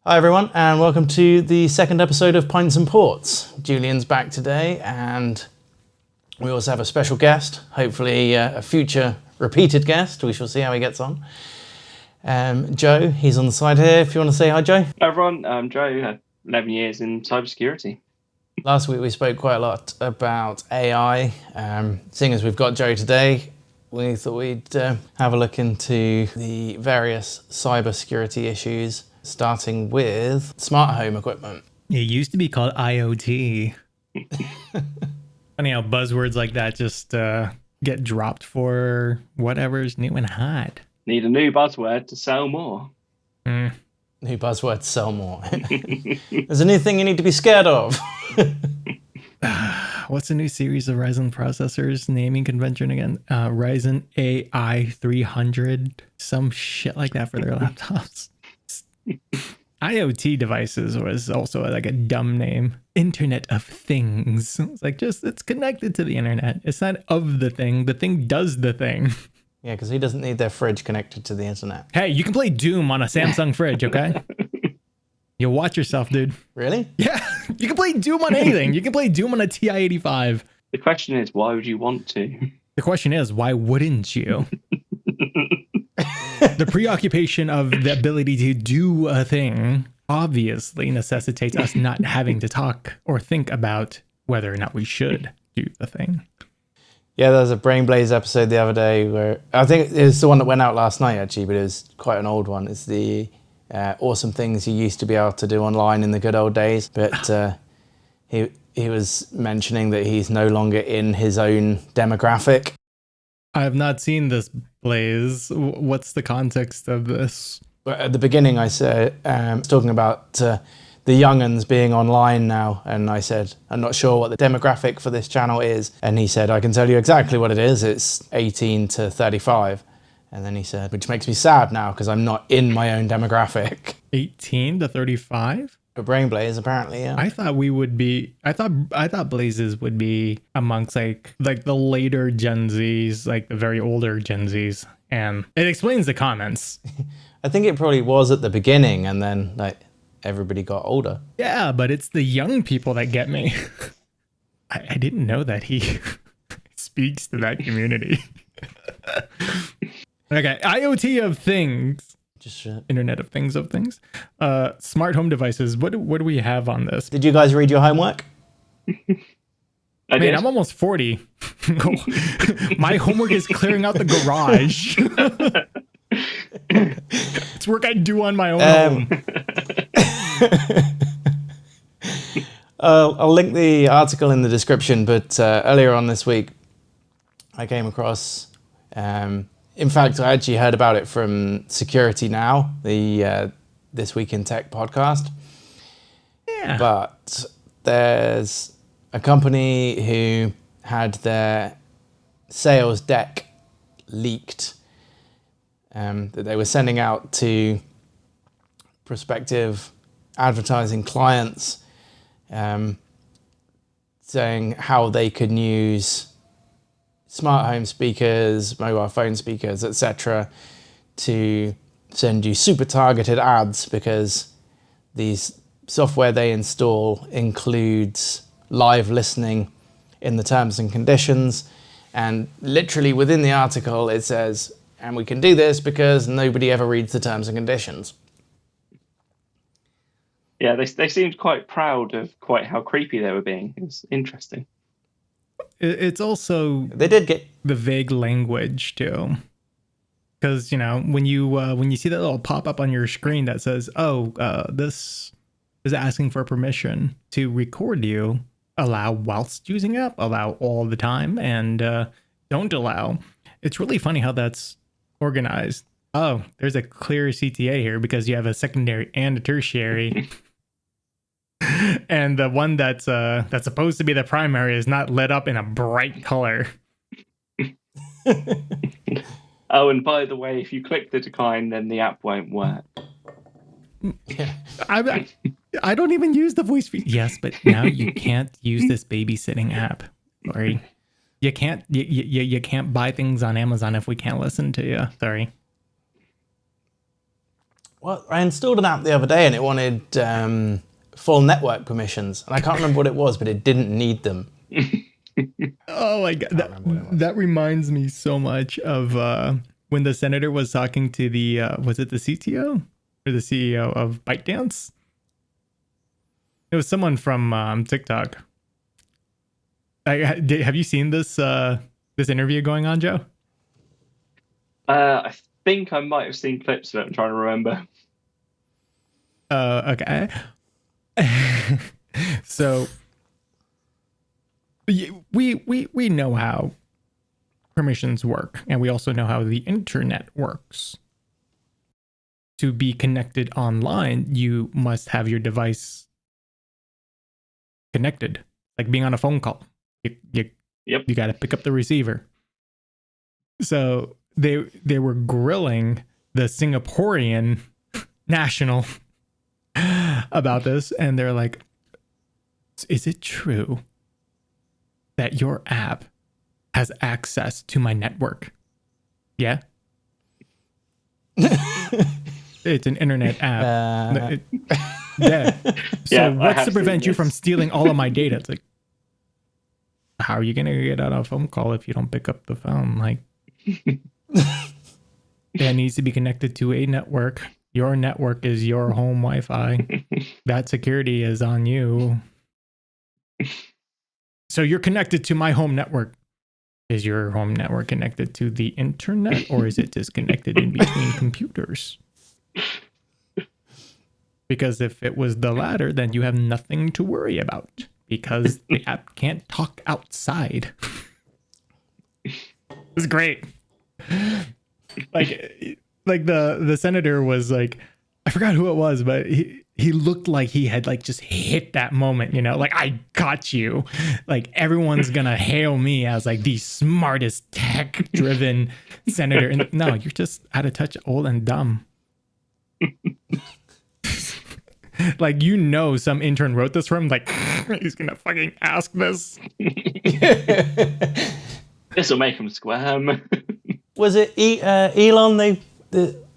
Hi everyone, and welcome to the second episode of Pints and Ports. Julian's back today, and we also have a special guest, hopefully a future repeated guest. We shall see how he gets on. Joe, he's on the side here. If you want to say hi, Joe. Hi everyone, I'm Joe, 11 years in cybersecurity. Last week we spoke quite a lot about AI. Seeing as we've got Joe today, we thought we'd have a look into the various cybersecurity issues, starting with smart home equipment. It used to be called IoT. Funny how buzzwords like that just get dropped for whatever's new and hot. Need a new buzzword to sell more. New buzzword to sell more. There's a new thing you need to be scared of. What's the new series of Ryzen processors naming convention again? Ryzen AI 300, some shit like that for their laptops. IoT devices was also like a dumb name. Internet of Things. It's like it's connected to the internet. It's not of the thing. The thing does the thing. Yeah, because he doesn't need their fridge connected to the internet. Hey, you can play Doom on a Samsung fridge, okay? You watch yourself, dude. Really? Yeah, you can play Doom on anything. You can play Doom on a TI-85. The question is, why would you want to? The question is, why wouldn't you? The preoccupation of the ability to do a thing obviously necessitates us not having to talk or think about whether or not we should do the thing. Yeah, there was a Brain Blaze episode the other day where, I think it was the one that went out last night actually, but it was quite an old one. It's the awesome things you used to be able to do online in the good old days. But he was mentioning that he's no longer in his own demographic. I have not seen this, Blaze. What's the context of this? At the beginning, I said, talking about the young'uns being online now, and I said, I'm not sure what the demographic for this channel is. And he said, I can tell you exactly what it is. It's 18 to 35. And then he said, which makes me sad now because I'm not in my own demographic. 18 to 35? For Brain Blaze, apparently, yeah. I thought we would be. I thought Blazes would be amongst like the later Gen Zs, like the very older Gen Zs, and it explains the comments. I think it probably was at the beginning, and then like everybody got older. Yeah, but it's the young people that get me. I didn't know that he speaks to that community. Okay, IoT of things. Just Internet of Things of things. Smart home devices. What do we have on this? Did you guys read your homework? I did. I'm almost 40. My homework is clearing out the garage. It's work I do on my own home. I'll link the article in the description, but earlier on this week, I came across... in fact, I actually heard about it from Security Now, the This Week in Tech podcast. Yeah. But there's a company who had their sales deck leaked that they were sending out to prospective advertising clients, saying how they could use smart home speakers, mobile phone speakers, etc., to send you super targeted ads because these software they install includes live listening in the terms and conditions. And literally within the article it says, and we can do this because nobody ever reads the terms and conditions. Yeah, they seemed quite proud of quite how creepy they were being. It was interesting. It's also They did get the vague language too, because when you see that little pop up on your screen that says, this is asking for permission to record you, allow whilst using app, allow all the time, and don't allow. It's really funny how that's organized. Oh, there's a clear CTA here because you have a secondary and a tertiary. And the one that's supposed to be the primary is not lit up in a bright color. Oh, and by the way, if you click the decline, then the app won't work. yeah. I don't even use the voice feed. Yes, but now you can't use this babysitting app. Sorry, you can't. You can't buy things on Amazon if we can't listen to you. Sorry. Well, I installed an app the other day and it wanted full network permissions. And I can't remember what it was, but it didn't need them. Oh my god, that reminds me so much of when the senator was talking to the was it the CTO or the CEO of ByteDance? It was someone from TikTok. Have you seen this this interview going on, Joe? I think I might have seen clips of it. I'm trying to remember. Okay. So we know how permissions work, and we also know how the internet works. To be connected online, you must have your device connected, like being on a phone call. You got to pick up the receiver. So they were grilling the Singaporean national about this, and they're like, "Is it true that your app has access to my network?" Yeah. It's an internet app. Yeah. So what's to prevent you from stealing all of my data? It's like, how are you going to get on a phone call if you don't pick up the phone? Like, that needs to be connected to a network. Your network is your home Wi-Fi. That security is on you. So you're connected to my home network. Is your home network connected to the internet, or is it disconnected in between computers? Because if it was the latter, then you have nothing to worry about, because the app can't talk outside. It's great. Like the senator was like, I forgot who it was, but he looked like he had like just hit that moment, you know, like, I got you. Like, everyone's gonna hail me as like the smartest tech driven senator. And no, you're just out of touch, old and dumb. Like, you know, some intern wrote this for him, like, he's gonna fucking ask this. This will make him squirm. Was it Elon?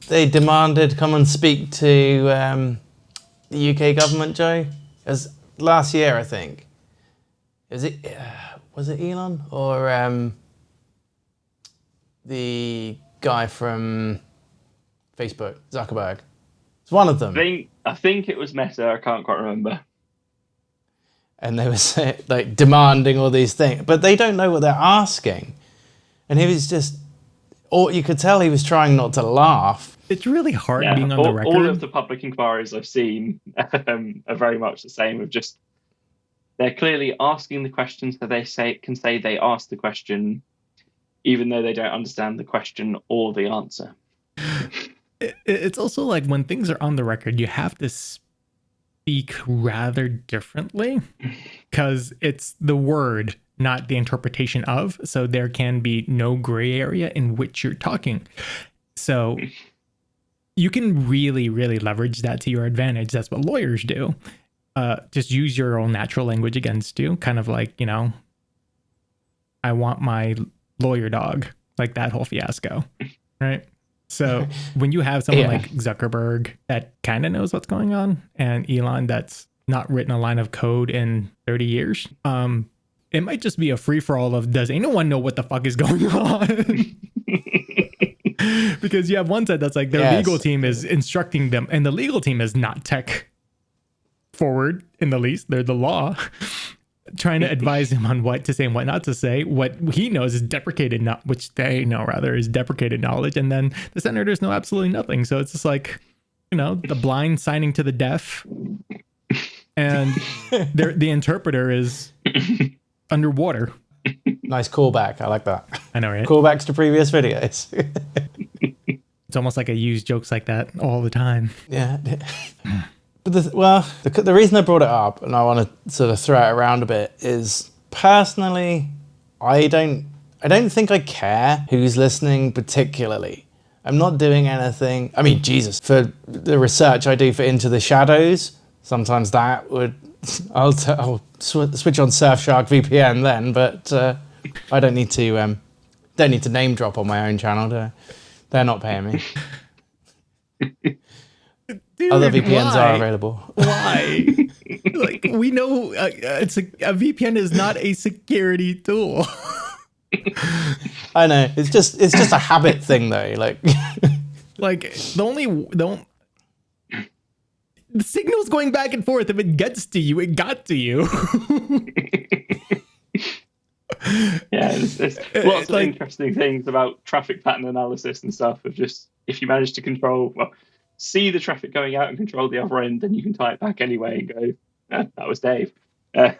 They demanded come and speak to the UK government, Joe. It was last year, I think. Was it Elon or the guy from Facebook, Zuckerberg? It's one of them. I think it was Meta. I can't quite remember. And they were like demanding all these things, but they don't know what they're asking. And he was just, or you could tell he was trying not to laugh. It's really hard being on the record. All of the public inquiries I've seen are very much the same. Of just, they're clearly asking the question, so they can say they asked the question, even though they don't understand the question or the answer. It's also like, when things are on the record, you have to speak rather differently, because it's the word, not the interpretation of. So there can be no gray area in which you're talking. So you can really, really leverage that to your advantage. That's what lawyers do. Just use your own natural language against you. Kind of like, you know, I want my lawyer dog, like that whole fiasco, right? So when you have someone like Zuckerberg that kind of knows what's going on, and Elon that's not written a line of code in 30 years, it might just be a free-for-all of, does anyone know what the fuck is going on? Because you have one side that's like, their legal team is instructing them, and the legal team is not tech forward in the least. They're the law, trying to advise him on what to say and what not to say. What he knows is deprecated, which they know rather is deprecated knowledge. And then the senators know absolutely nothing. So it's just like, you know, the blind signing to the deaf, and the interpreter is underwater. Nice callback. I like that. I know, right? Callbacks to previous videos. It's almost like I use jokes like that all the time. Yeah. But the reason I brought it up, and I want to sort of throw it around a bit, is personally, I don't think I care who's listening particularly. I'm not doing anything. I mean, Jesus, for the research I do for Into the Shadows, sometimes that would, I'll switch on Surfshark VPN then, but I don't need to name drop on my own channel. They're not paying me. Dude, other VPNs why? are available. Why? Like, we know it's a VPN is not a security tool. I know, it's just a habit thing though. Like, Like the signal's going back and forth. If it gets to you, it got to you. Yeah, there's lots of interesting things about traffic pattern analysis and stuff. Of just, if you manage to see the traffic going out and control the other end, then you can tie it back anyway and go, that was Dave. Yeah,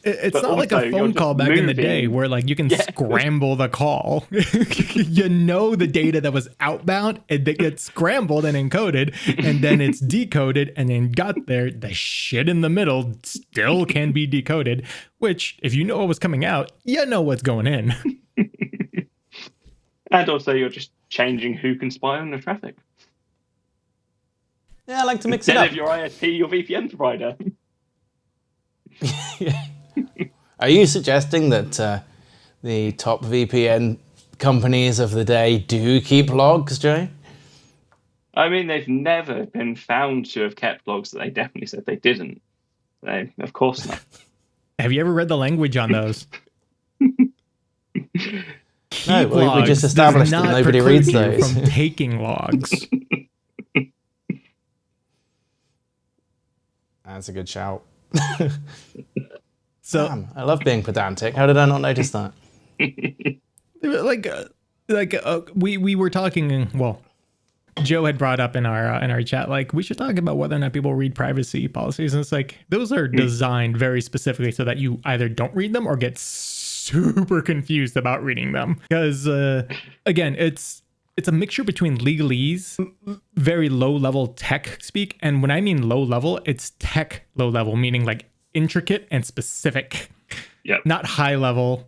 it's not like a phone call back in the day where like you can scramble the call. You know the data that was outbound, and it gets scrambled and encoded, and then it's decoded and then got there. The shit in the middle still can be decoded, which if you know what was coming out, you know what's going in. And also you're just changing who can spy on the traffic. yeah, I like to mix it up. Instead of your ISP, your VPN provider. Are you suggesting that the top VPN companies of the day do keep logs, Joe? I mean, they've never been found to have kept logs that they definitely said they didn't. So, of course not. Have you ever read the language on those? No, we just established that nobody reads those. From taking logs. That's a good shout. So Damn, I love being pedantic. How did I not notice that? We were talking. Well, Joe had brought up in our chat, like, we should talk about whether or not people read privacy policies, and it's like those are designed very specifically so that you either don't read them or get super confused about reading them, because again, it's a mixture between legalese, very low level tech speak, and when I mean low level, it's tech low level, meaning like intricate and specific. Yep. Not high level,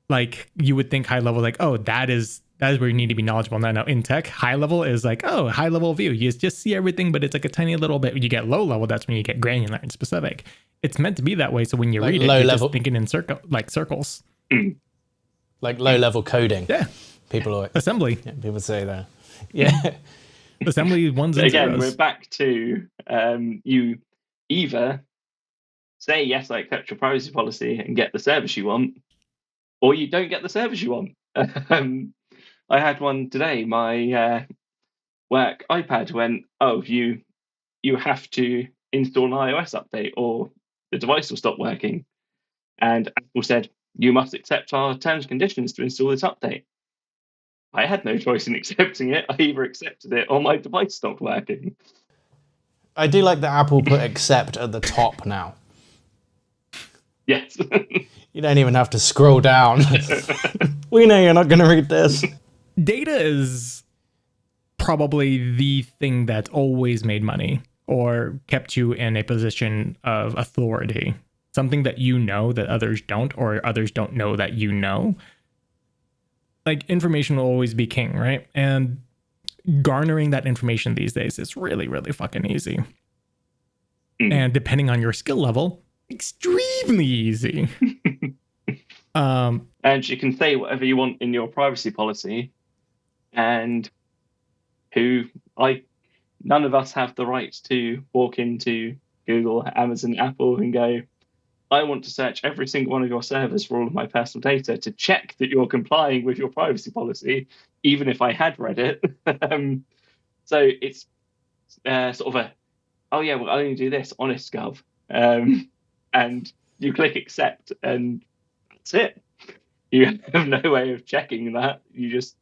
like you would think high level, like, oh, that is where you need to be knowledgeable. No, in tech, high level is like, oh, high level view. You just see everything, but it's like a tiny little bit. When you get low level, that's when you get granular and specific. It's meant to be that way, so when you read it, you're just thinking in circles. Like low level coding. Yeah. People always, assembly. Yeah, people say that. Yeah. Assembly ones and again, zeros. we're back to you either say, yes, I accept your privacy policy and get the service you want, or you don't get the service you want. I had one today. My work iPad went, oh, you have to install an iOS update or the device will stop working. And Apple said, you must accept our terms and conditions to install this update. I had no choice in accepting it. I either accepted it or my device stopped working. I do like that Apple put accept at the top now. Yes. You don't even have to scroll down. We know you're not going to read this. Data is probably the thing that always made money or kept you in a position of authority. Something that you know that others don't, or others don't know that you know. Like, information will always be king, right? And garnering that information these days is really, really fucking easy. And depending on your skill level, extremely easy. And you can say whatever you want in your privacy policy, and none of us have the right to walk into Google, Amazon, Apple and go, I want to search every single one of your servers for all of my personal data to check that you're complying with your privacy policy, even if I had read it. So it's sort of oh yeah, we'll only do this, honest gov. And you click accept and that's it. You have no way of checking that. You just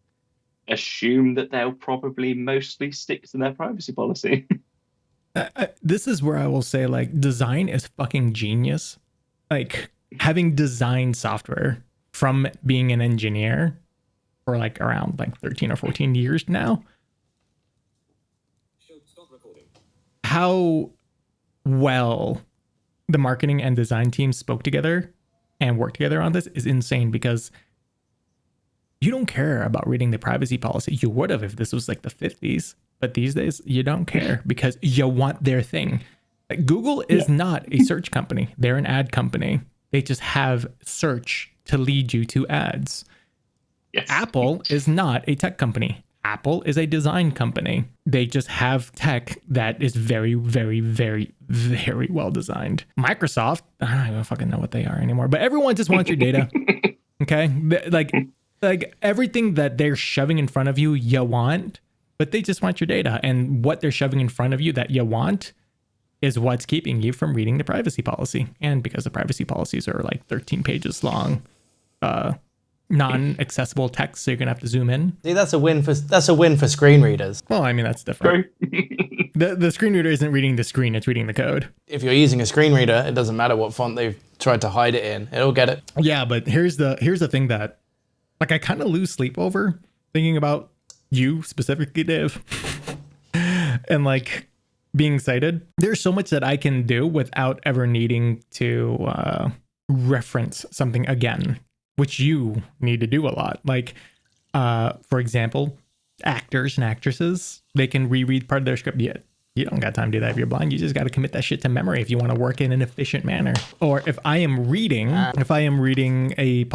assume that they'll probably mostly stick to their privacy policy. This is where I will say, like, design is fucking genius. Like, having designed software from being an engineer for like around like 13 or 14 years now, how well the marketing and design teams spoke together and worked together on this is insane, because you don't care about reading the privacy policy. You would have if this was like the 50s, but these days you don't care because you want their thing. Like, Google is not a search company. They're an ad company. They just have search to lead you to ads. Yes. Apple is not a tech company. Apple is a design company. They just have tech that is very, very, very, very well designed. Microsoft, I don't even fucking know what they are anymore, but everyone just wants your data. Okay? Like everything that they're shoving in front of you, you want, but they just want your data. And what they're shoving in front of you that you want is what's keeping you from reading the privacy policy. And because the privacy policies are like 13 pages long, non-accessible text, so you're gonna have to zoom in. See, that's a win for screen readers. Well, I mean, that's different. True. The screen reader isn't reading the screen, it's reading the code. If you're using a screen reader, it doesn't matter what font they've tried to hide it in. It'll get it. Yeah, but here's the thing that, like, I kind of lose sleep over thinking about you specifically, Dave, and like being cited. There's so much that I can do without ever needing to reference something again, which you need to do a lot. Like, for example, actors and actresses, they can reread part of their script. Yet you don't got time to do that if you're blind. You just got to commit that shit to memory if you want to work in an efficient manner. Or if I am reading a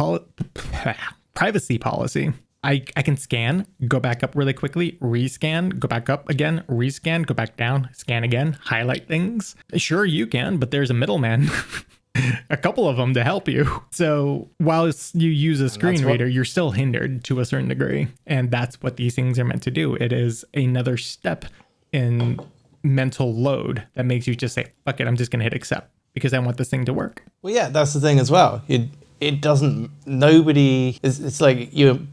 privacy policy, I can scan, go back up really quickly, rescan, go back up again, rescan, go back down, scan again, highlight things. Sure, you can, but there's a middleman. A couple of them to help you. So while you use a screen reader, you're still hindered to a certain degree. And that's what these things are meant to do. It is another step in mental load that makes you just say, fuck it, I'm just going to hit accept because I want this thing to work. Well, yeah, that's the thing as well. It's like you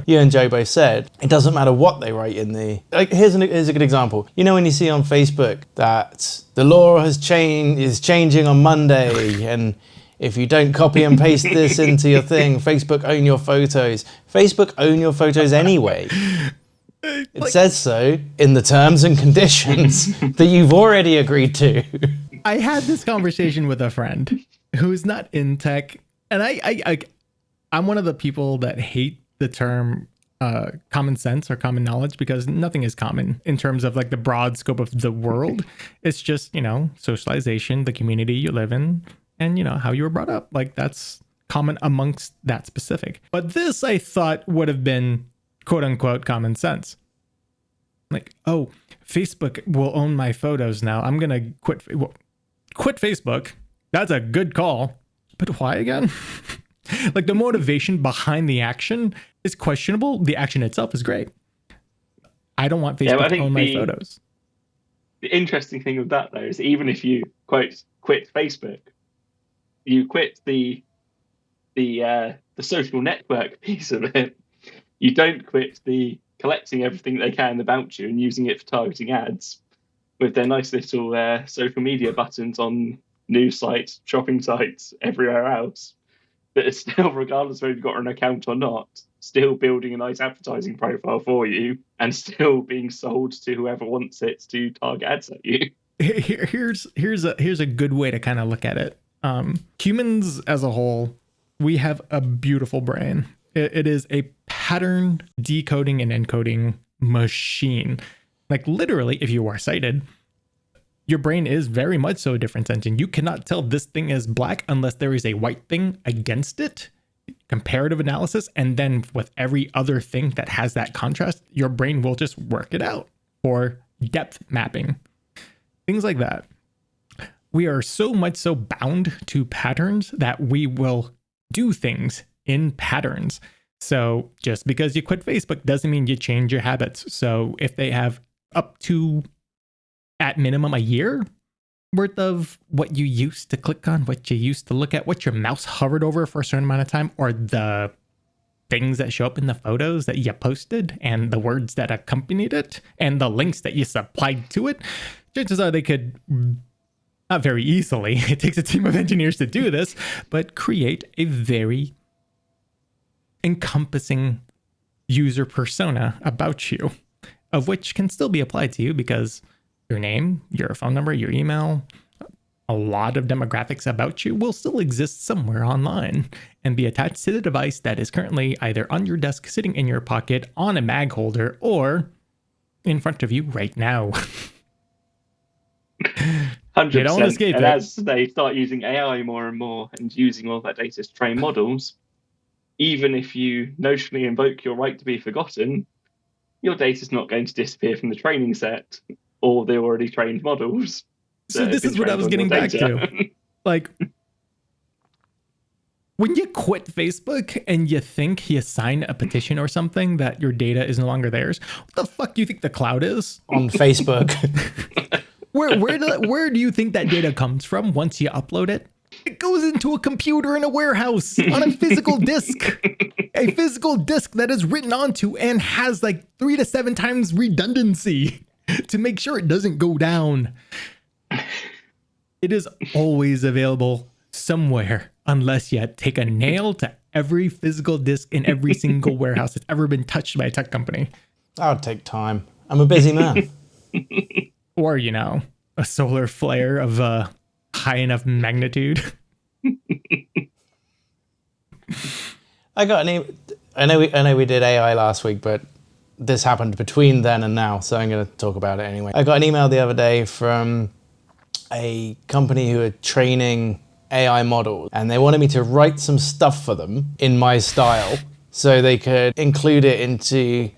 and Joe both said, it doesn't matter what they write in the, like, here's a good example. You know, when you see on Facebook that the law is changing on Monday, and if you don't copy and paste this into your thing, Facebook own your photos. Facebook own your photos anyway. It says so in the terms and conditions that you've already agreed to. I had this conversation with a friend who's not in tech. And I'm one of the people that hate the term common sense or common knowledge, because nothing is common in terms of like the broad scope of the world. It's just, socialization, the community you live in, and, how you were brought up. Like, that's common amongst that specific. But this, I thought, would have been quote unquote common sense. Like, oh, Facebook will own my photos now. I'm going to quit Facebook. That's a good call. But why again? Like, the motivation behind the action is questionable. The action itself is great. I don't want Facebook to own my photos. The interesting thing with that, though, is even if you quit Facebook, you quit the social network piece of it. You don't quit the collecting everything they can about you and using it for targeting ads with their nice little social media buttons on news sites, shopping sites, everywhere else, that is still, regardless of whether you've got an account or not, still building a nice advertising profile for you and still being sold to whoever wants it to target ads at you. Here's a good way to kind of look at it. Humans as a whole, we have a beautiful brain. It is a pattern decoding and encoding machine. Like, literally, if you are sighted, your brain is very much so a difference engine. You cannot tell this thing is black unless there is a white thing against it. Comparative analysis. And then with every other thing that has that contrast, your brain will just work it out. Or depth mapping. Things like that. We are so much so bound to patterns that we will do things in patterns. So just because you quit Facebook doesn't mean you change your habits. So if they have up to, at minimum, a year worth of what you used to click on, what you used to look at, what your mouse hovered over for a certain amount of time, or the things that show up in the photos that you posted and the words that accompanied it and the links that you supplied to it, chances are they could, not very easily, it takes a team of engineers to do this, but create a very encompassing user persona about you, of which can still be applied to you because your name, your phone number, your email, a lot of demographics about you will still exist somewhere online and be attached to the device that is currently either on your desk, sitting in your pocket, on a mag holder, or in front of you right now. 100%. You don't escape and it. As they start using AI more and more and using all that data to train models, even if you notionally invoke your right to be forgotten, your data's not going to disappear from the training set or the already trained models. So this is what I was getting back to. Like, when you quit Facebook and you think you sign a petition or something that your data is no longer theirs, what the fuck do you think the cloud is? On Facebook. Where do you think that data comes from once you upload it? It goes into a computer in a warehouse on a physical disk. A physical disk that is written onto and has like 3 to 7 times redundancy to make sure it doesn't go down. It is always available somewhere, unless you take a nail to every physical disk in every single warehouse that's ever been touched by a tech company. That would take time. I'm a busy man. Or, you know, a solar flare of high enough magnitude. I got I know we did AI last week, but this happened between then and now, so I'm going to talk about it anyway. I got an email the other day from a company who are training AI models, and they wanted me to write some stuff for them in my style so they could include it into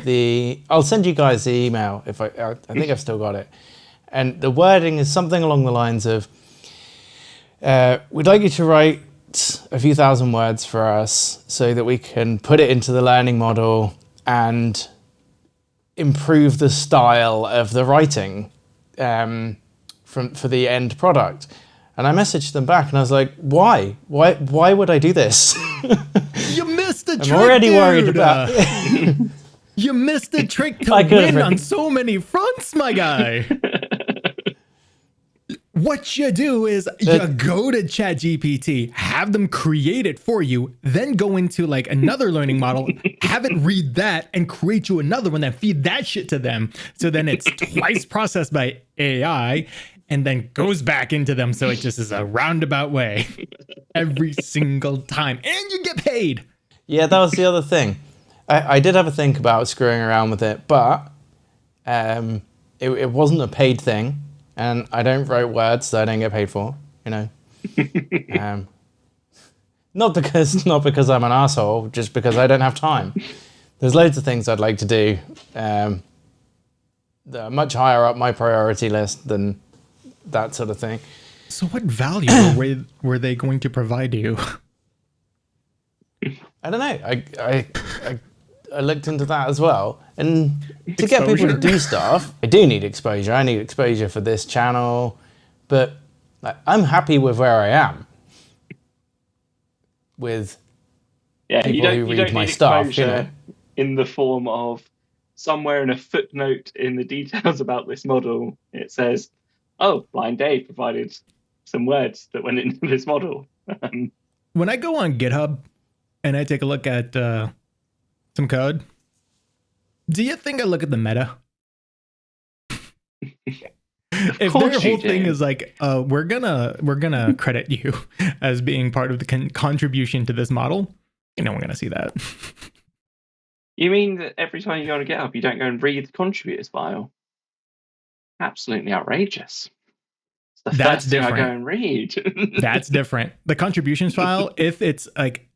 the... I'll send you guys the email if I think I've still got it. And the wording is something along the lines of, we'd like you to write a few thousand words for us so that we can put it into the learning model and improve the style of the writing for the end product. And I messaged them back and I was like, why? Why would I do this? You missed the trick, I'm already worried about... You missed the trick to win on so many fronts, my guy. What you do is you go to ChatGPT, have them create it for you, then go into like another learning model, have it read that and create you another one, then feed that shit to them. So then it's twice processed by AI and then goes back into them. So it just is a roundabout way every single time. And you get paid. Yeah, that was the other thing. I did have a think about screwing around with it, but it wasn't a paid thing. And I don't write words that I don't get paid for, you know. Not because I'm an asshole, just because I don't have time. There's loads of things I'd like to do that are much higher up my priority list than that sort of thing. So what value were they going to provide you? I don't know. I looked into that as well. And to get people to do stuff, I do need exposure. I need exposure for this channel. But like, I'm happy with where I am. With people who read my stuff. You know? In the form of somewhere in a footnote in the details about this model, it says, oh, Blind Dave provided some words that went into this model. When I go on GitHub and I take a look at some code, do you think I look at the meta? If their whole thing is like, we're gonna credit you as being part of the contribution to this model, you know, we're gonna see that. You mean that every time you go to GitHub, you don't go and read the contributors file? Absolutely outrageous. It's the first thing I go and read. That's different. The contributions file, if it's like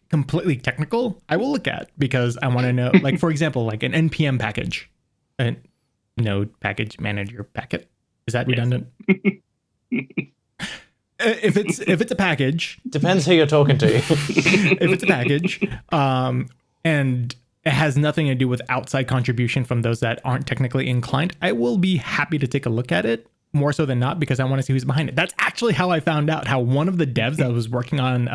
completely technical, I will look at, because I want to know, like, for example, like an NPM package, a node package manager packet. Is that redundant? If it's a package, depends who you're talking to. If it's a package, and it has nothing to do with outside contribution from those that aren't technically inclined, I will be happy to take a look at it, more so than not, because I want to see who's behind it. That's actually how I found out how one of the devs that was working on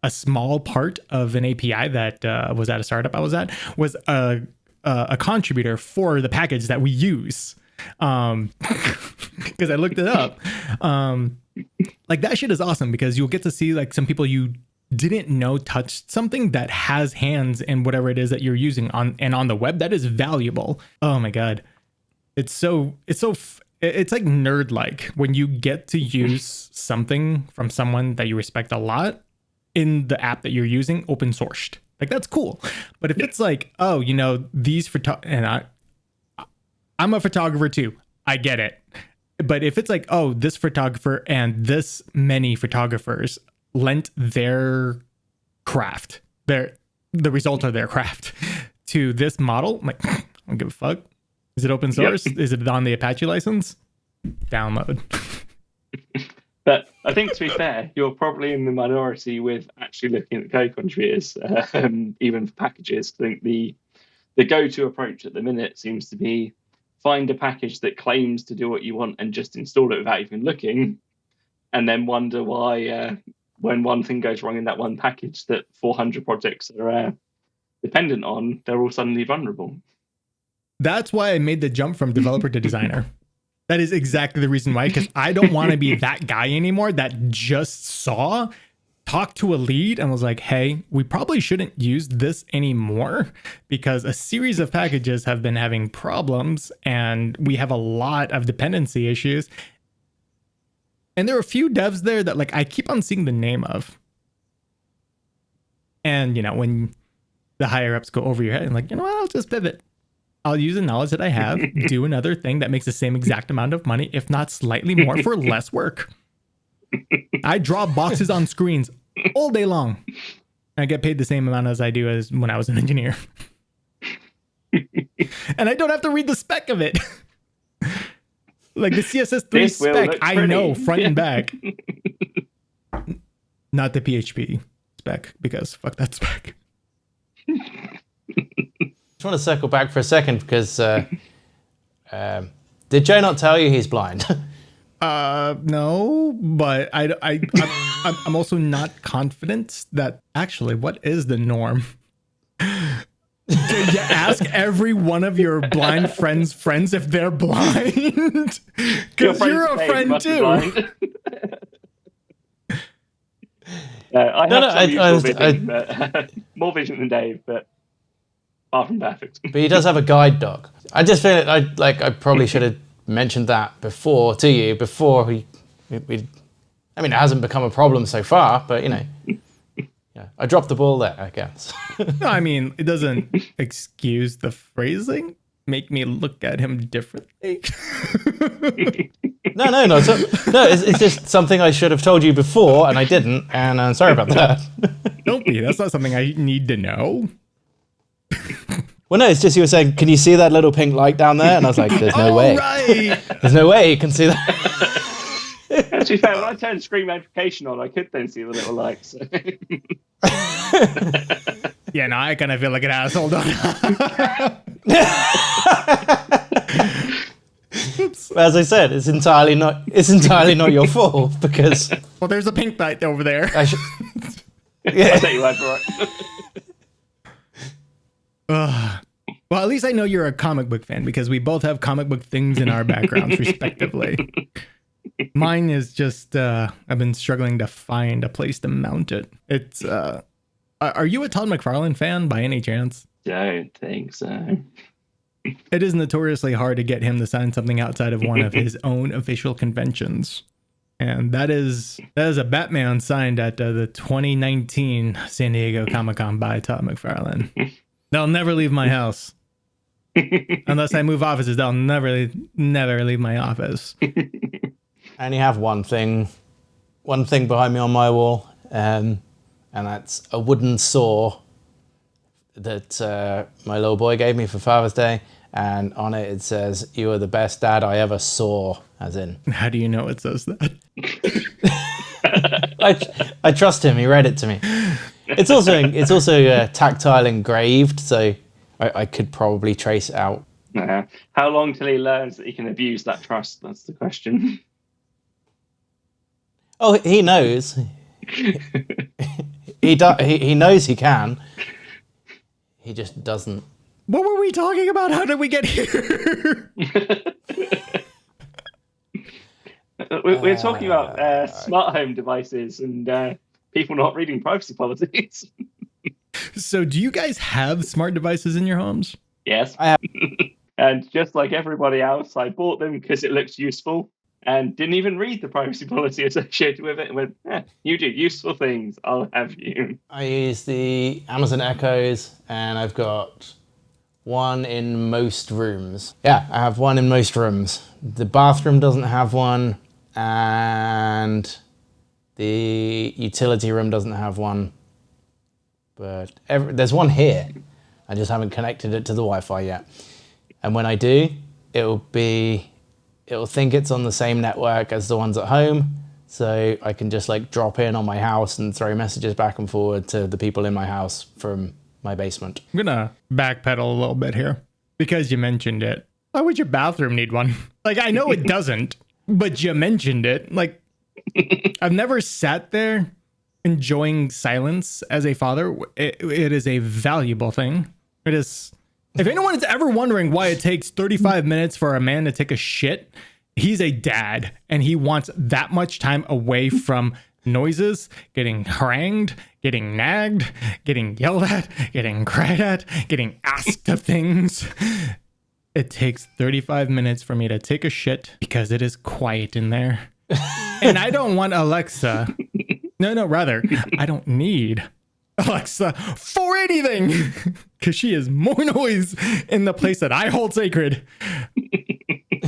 a small part of an API that was at a startup I was at was a contributor for the package that we use. Because I looked it up. Like, that shit is awesome, because you'll get to see like some people you didn't know touched something that has hands in whatever it is that you're using on the web. That is valuable. Oh my God. It's like nerd-like when you get to use something from someone that you respect a lot in the app that you're using, open sourced. Like, that's cool. But if it's like, oh, you know, and I'm a photographer too, I get it. But if it's like, oh, this photographer and this many photographers lent their craft, the result of their craft to this model. I'm like, I don't give a fuck. Is it open source? Yep. Is it on the Apache license? Download. But I think, to be fair, you're probably in the minority with actually looking at code contributors, even for packages. I think the go-to approach at the minute seems to be find a package that claims to do what you want and just install it without even looking, and then wonder why, when one thing goes wrong in that one package that 400 projects are dependent on, they're all suddenly vulnerable. That's why I made the jump from developer to designer. That is exactly the reason why, because I don't want to be that guy anymore that just talked to a lead and was like, hey, we probably shouldn't use this anymore because a series of packages have been having problems and we have a lot of dependency issues. And there are a few devs there that like I keep on seeing the name of. And, you know, when the higher ups go over your head and like, you know what, I'll just pivot. I'll use the knowledge that I have, do another thing that makes the same exact amount of money, if not slightly more for less work. I draw boxes on screens all day long. I get paid the same amount as I do as when I was an engineer. And I don't have to read the spec of it. Like the CSS3 spec, I know front and back. Not the PHP spec, because fuck that spec. I just want to circle back for a second because did Joe not tell you he's blind? No, but I'm also not confident that actually what is the norm? Do you ask every one of your blind friends if they're blind? Because you're a friend too. I have some vision, more vision than Dave, but far from perfect. But he does have a guide dog. I just feel I probably should have mentioned that before to you before we. I mean, it hasn't become a problem so far, but you know, yeah, I dropped the ball there, I guess. No, I mean, it doesn't excuse the phrasing. Make me look at him differently. No. It's just something I should have told you before, and I didn't, and I'm sorry about that. Don't be. That's not something I need to know. Well, no, it's just you were saying, can you see that little pink light down there? And I was like, there's no way. Right. There's no way you can see that. To be fair, when I turned screen magnification on, I could then see the little lights. So. Yeah, no, I kind of feel like an asshole. As I said, it's entirely not your fault because. Well, there's a pink light over there. Yeah. I'll take you word for it. Well, at least I know you're a comic book fan because we both have comic book things in our backgrounds, respectively. Mine is just, I've been struggling to find a place to mount it. It's, are you a Todd McFarlane fan by any chance? Don't think so. It is notoriously hard to get him to sign something outside of one of his own official conventions. And that is a Batman signed at the 2019 San Diego Comic-Con by Todd McFarlane. They'll never leave my house. Unless I move offices, they'll never leave my office. I only have one thing behind me on my wall, and that's a wooden saw that my little boy gave me for Father's Day, and on it says, "You are the best dad I ever saw," as in. How do you know it says that? I trust him. He read it to me. It's also tactile engraved, so I could probably trace it out. How long till he learns that he can abuse that trust? That's the question. Oh, he knows. He knows he can. He just doesn't. What were we talking about? How did we get here? We're talking about smart home devices and people not reading privacy policies. So do you guys have smart devices in your homes? Yes. I have. And just like everybody else, I bought them because it looks useful and didn't even read the privacy policy associated with it and went, you do useful things, I'll have you. I use the Amazon Echoes and I've got one in most rooms. Yeah, I have one in most rooms. The bathroom doesn't have one and the utility room doesn't have one. But there's one here. I just haven't connected it to the Wi-Fi yet. And when I do, it'll think it's on the same network as the ones at home. So I can just like drop in on my house and throw messages back and forward to the people in my house from my basement. I'm gonna backpedal a little bit here because you mentioned it. Why would your bathroom need one? Like, I know it doesn't, but you mentioned it. Like, I've never sat there enjoying silence as a father. It is a valuable thing. It is. If anyone is ever wondering why it takes 35 minutes for a man to take a shit, he's a dad and he wants that much time away from noises, getting harangued, getting nagged, getting yelled at, getting cried at, getting asked of things. It takes 35 minutes for me to take a shit because it is quiet in there. And I don't want Alexa. Rather, I don't need Alexa for anything because she is more noise in the place that I hold sacred,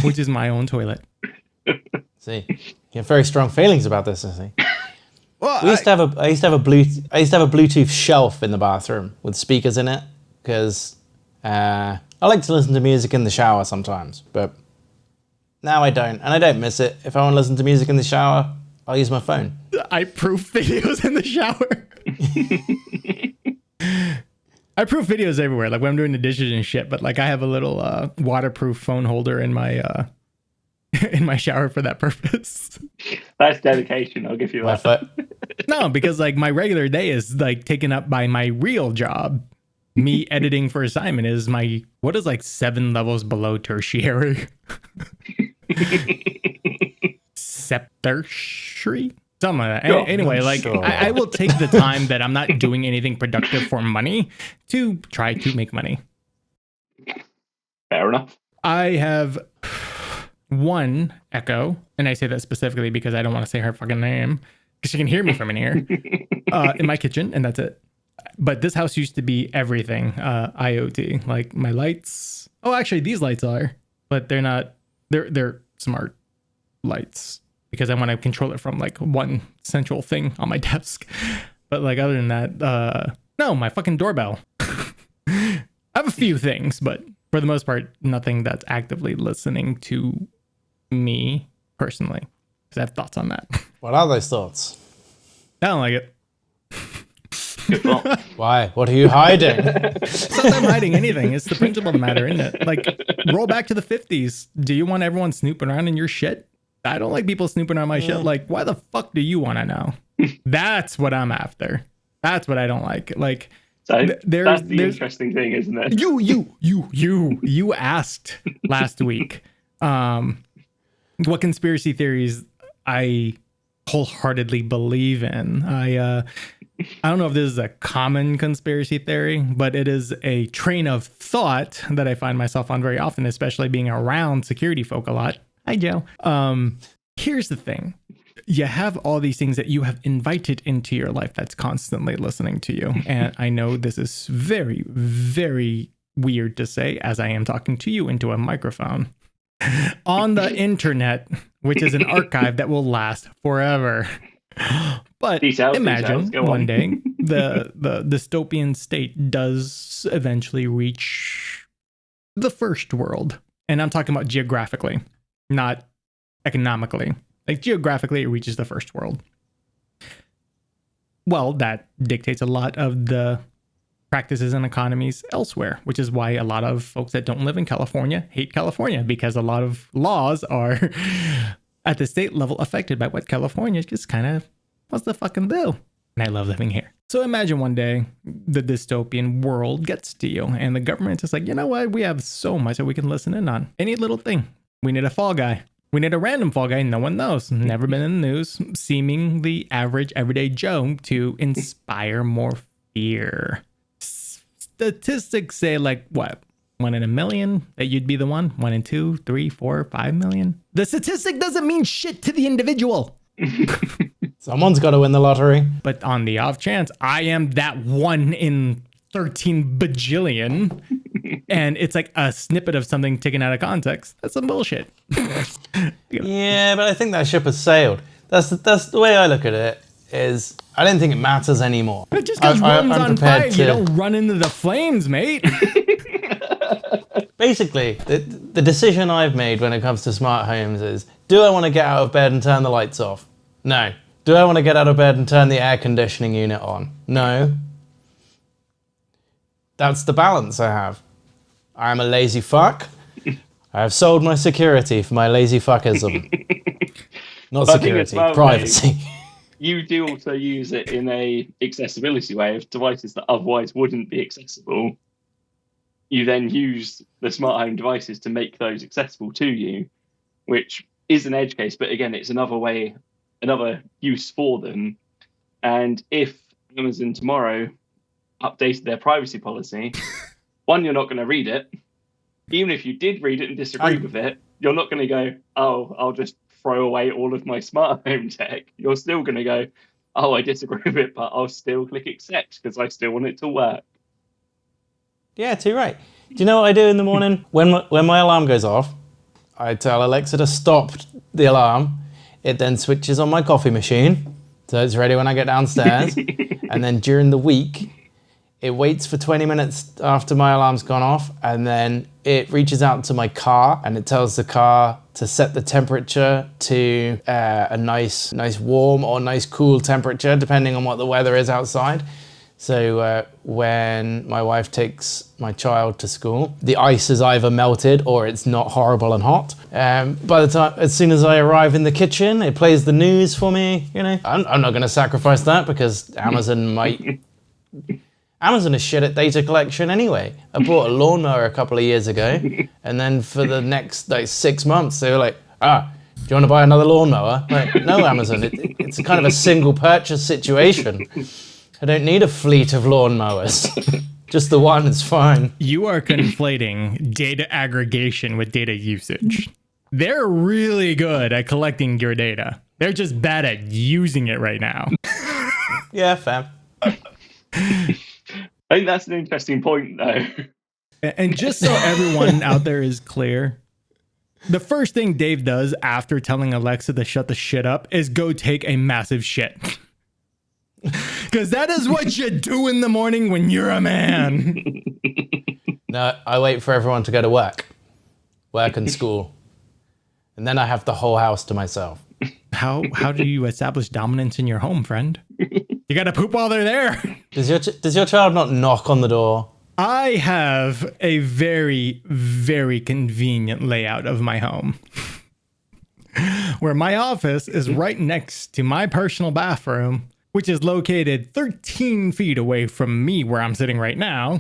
which is my own toilet. See, you have very strong feelings about this, I see. Well, I used to have a Bluetooth shelf in the bathroom with speakers in it because I like to listen to music in the shower sometimes, but now I don't, and I don't miss it. If I want to listen to music in the shower, I'll use my phone. I proof videos in the shower. I proof videos everywhere, like when I'm doing the dishes and shit. But like, I have a little waterproof phone holder in my in my shower for that purpose. That's dedication. I'll give you that. No, because like my regular day is like taken up by my real job. Me editing for assignment is my what is like 7 levels below tertiary. Septertiary? Something like that. Sure, anyway, like sure. I will take the time that I'm not doing anything productive for money to try to make money. Fair enough. I have one Echo, and I say that specifically because I don't want to say her fucking name because she can hear me from in here in my kitchen, and that's it. But this house used to be everything IoT, like my lights. Oh, actually, these lights are, but they're not. They're smart lights because I want to control it from like one central thing on my desk. But like other than that, no, my fucking doorbell. I have a few things, but for the most part, nothing that's actively listening to me personally. Because I have thoughts on that. What are those thoughts? I don't like it. Good thought. Why? What are you hiding? It's not that I'm hiding anything. It's the principle of the matter, isn't it? Like, roll back to the 50s. Do you want everyone snooping around in your shit? I don't like people snooping around my shit. Like, why the fuck do you want to know? That's what I'm after. That's what I don't like. Like, So that's the interesting thing, isn't it? You asked last week what conspiracy theories I wholeheartedly believe in. I don't know if this is a common conspiracy theory, but it is a train of thought that I find myself on very often, especially being around security folk a lot. Hi, Joe. Here's the thing. You have all these things that you have invited into your life that's constantly listening to you. And I know this is very, very weird to say as I am talking to you into a microphone on the internet, which is an archive that will last forever. But imagine one day the dystopian state does eventually reach the first world. And I'm talking about geographically, not economically. Like geographically, it reaches the first world. Well, that dictates a lot of the practices and economies elsewhere, which is why a lot of folks that don't live in California hate California, because a lot of laws are at the state level affected by what California just kind of wants to fucking do. And I love living here. So imagine one day the dystopian world gets to you and the government's just like, you know what? We have so much that we can listen in on. Any little thing. We need a fall guy. We need a random fall guy no one knows, never been in the news, seeming the average everyday Joe to inspire more fear. Statistics say like, what, 1 in a million that you'd be the one? 1 in 2, 3, 4, 5 million? The statistic doesn't mean shit to the individual. Someone's got to win the lottery. But on the off chance, I am that 1 in 13 bajillion. And it's like a snippet of something taken out of context. That's some bullshit. Yeah, but I think that ship has sailed. That's the way I look at it. is I don't think it matters anymore. But just because room's I'm on fire, prepared you don't run into the flames, mate. Basically, the decision I've made when it comes to smart homes is, do I want to get out of bed and turn the lights off? No. Do I want to get out of bed and turn the air conditioning unit on? No. That's the balance I have. I'm a lazy fuck. I have sold my security for my lazy fuckism. Not But I think security, as well, privacy. You do also use it in a accessibility way of devices that otherwise wouldn't be accessible. You then use the smart home devices to make those accessible to you, which is an edge case, but again, it's another use for them. And if Amazon tomorrow updated their privacy policy, one, you're not going to read it. Even if you did read it and disagree with it, you're not going to go, oh, I'll just throw away all of my smart home tech. You're still going to go, oh, I disagree with it, but I'll still click accept because I still want it to work. Yeah, too right. Do you know what I do in the morning? When my alarm goes off, I tell Alexa to stop the alarm. It then switches on my coffee machine, so it's ready when I get downstairs. And then during the week, it waits for 20 minutes after my alarm's gone off, and then it reaches out to my car and it tells the car to set the temperature to a nice warm or nice cool temperature, depending on what the weather is outside. So when my wife takes my child to school, the ice is either melted or it's not horrible and hot. By the time, as soon as I arrive in the kitchen, it plays the news for me. You know, I'm not going to sacrifice that because Amazon is shit at data collection anyway. I bought a lawnmower a couple of years ago, and then for the next 6 months, they were like, do you want to buy another lawnmower? Like, no, Amazon, it's a kind of a single purchase situation. I don't need a fleet of lawnmowers. Just the one is fine. You are conflating data aggregation with data usage. They're really good at collecting your data. They're just bad at using it right now. Yeah, fair. I think that's an interesting point, though. And just so everyone out there is clear, the first thing Dave does after telling Alexa to shut the shit up is go take a massive shit. Because that is what you do in the morning when you're a man. No, I wait for everyone to go to work and school. And then I have the whole house to myself. How do you establish dominance in your home, friend? You got to poop while they're there. Does your child not knock on the door? I have a very, very convenient layout of my home. Where my office is right next to my personal bathroom, which is located 13 feet away from me where I'm sitting right now,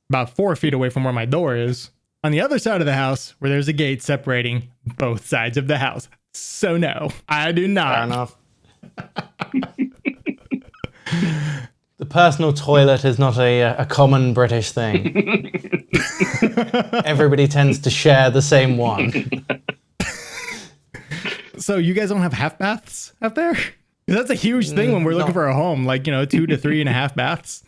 about 4 feet away from where my door is, on the other side of the house where there's a gate separating both sides of the house. So no, I do not. Fair enough. The personal toilet is not a common British thing. Everybody tends to share the same one. So you guys don't have half baths out there? That's a huge thing when we're looking for a home, 2 to 3.5 baths.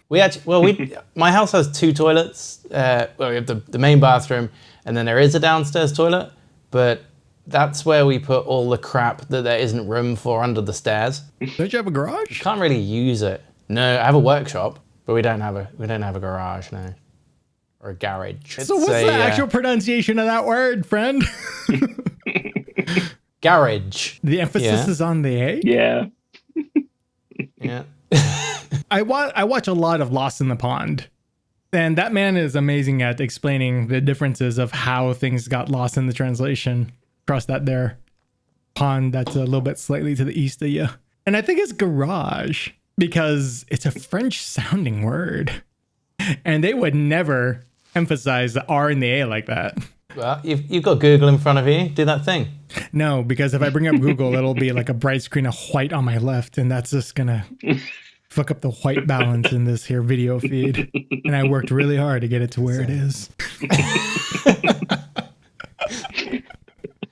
My house has 2 toilets. We have the main bathroom, and then there is a downstairs toilet, but that's where we put all the crap that there isn't room for under the stairs. Don't you have a garage? Can't really use it. No, I have a workshop, but we don't have a garage, no, or a garage. So what's the actual pronunciation of that word, friend? Garage. The emphasis is on the A? Yeah. Yeah. I watch a lot of Lost in the Pond. And that man is amazing at explaining the differences of how things got lost in the translation across that there pond that's a little bit slightly to the east of you. And I think it's garage because it's a French sounding word. And they would never emphasize the R and the A like that. Well, you've got Google in front of you. Do that thing. No, because if I bring up Google, it'll be like a bright screen of white on my left, and that's just gonna fuck up the white balance in this here video feed. And I worked really hard to get it to where it is.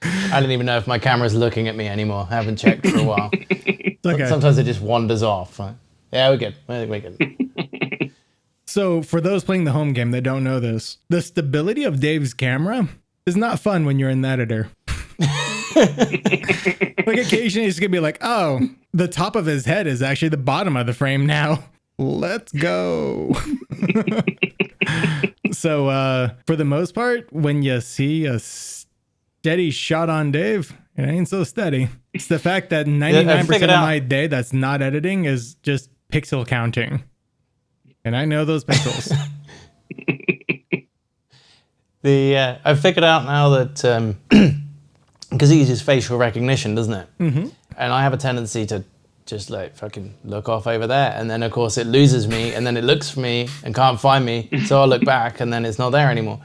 I don't even know if my camera's looking at me anymore. I haven't checked for a while. It's okay. Sometimes it just wanders off. Yeah, we're good. We're good. So for those playing the home game that don't know this, the stability of Dave's camera is not fun when you're in the editor. Like occasionally it's gonna be like, oh, the top of his head is actually the bottom of the frame now. Let's go. So for the most part, when you see a steady shot on Dave, it ain't so steady. It's the fact that 99% of my day that's not editing is just pixel counting. And I know those pixels. I've figured out now that because it uses facial recognition, doesn't it? Mm-hmm. And I have a tendency to just like fucking look off over there, and then of course it loses me, and then it looks for me and can't find me, so I'll look back, and then it's not there anymore.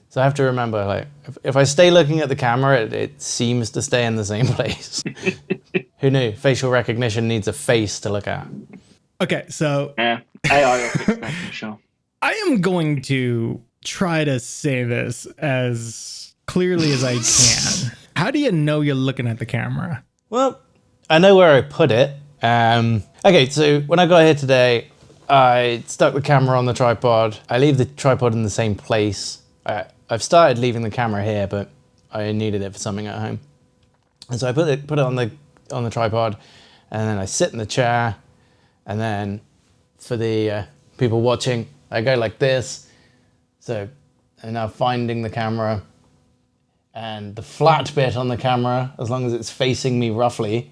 So I have to remember, like, if I stay looking at the camera, it seems to stay in the same place. Who knew? Facial recognition needs a face to look at. Okay, so yeah, AI will fix that for sure. I am going to try to say this as clearly as I can. How do you know you're looking at the camera? Well, I know where I put it. Okay, so when I got here today, I stuck the camera on the tripod. I leave the tripod in the same place. I've started leaving the camera here, but I needed it for something at home. And so I put it on the tripod, and then I sit in the chair, and then for the people watching, I go like this. So I'm now finding the camera, and the flat bit on the camera, as long as it's facing me roughly,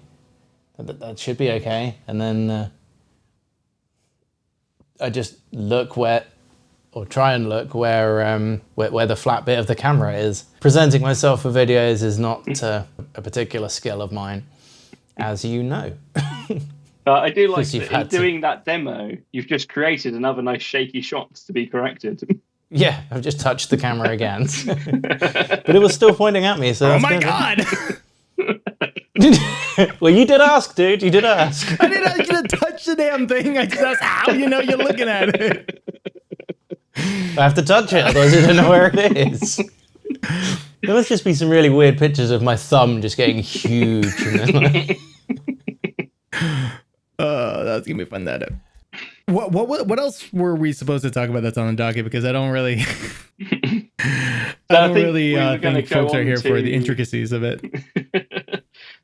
that should be okay. And then I just look try and look where the flat bit of the camera is. Presenting myself for videos is not a particular skill of mine, as you know. I do like that in doing that demo, you've just created another nice shaky shot to be corrected. Yeah, I've just touched the camera again. But it was still pointing at me, so oh my God! Well, you did ask, dude. You did ask. I didn't ask you to touch the damn thing. I just asked how you know you're looking at it. I have to touch it, otherwise I don't know where it is. There must just be some really weird pictures of my thumb just getting huge. And then like... That's gonna be fun. That what else were we supposed to talk about that's on the docket? Because I don't really, I don't really think folks are here for the intricacies of it.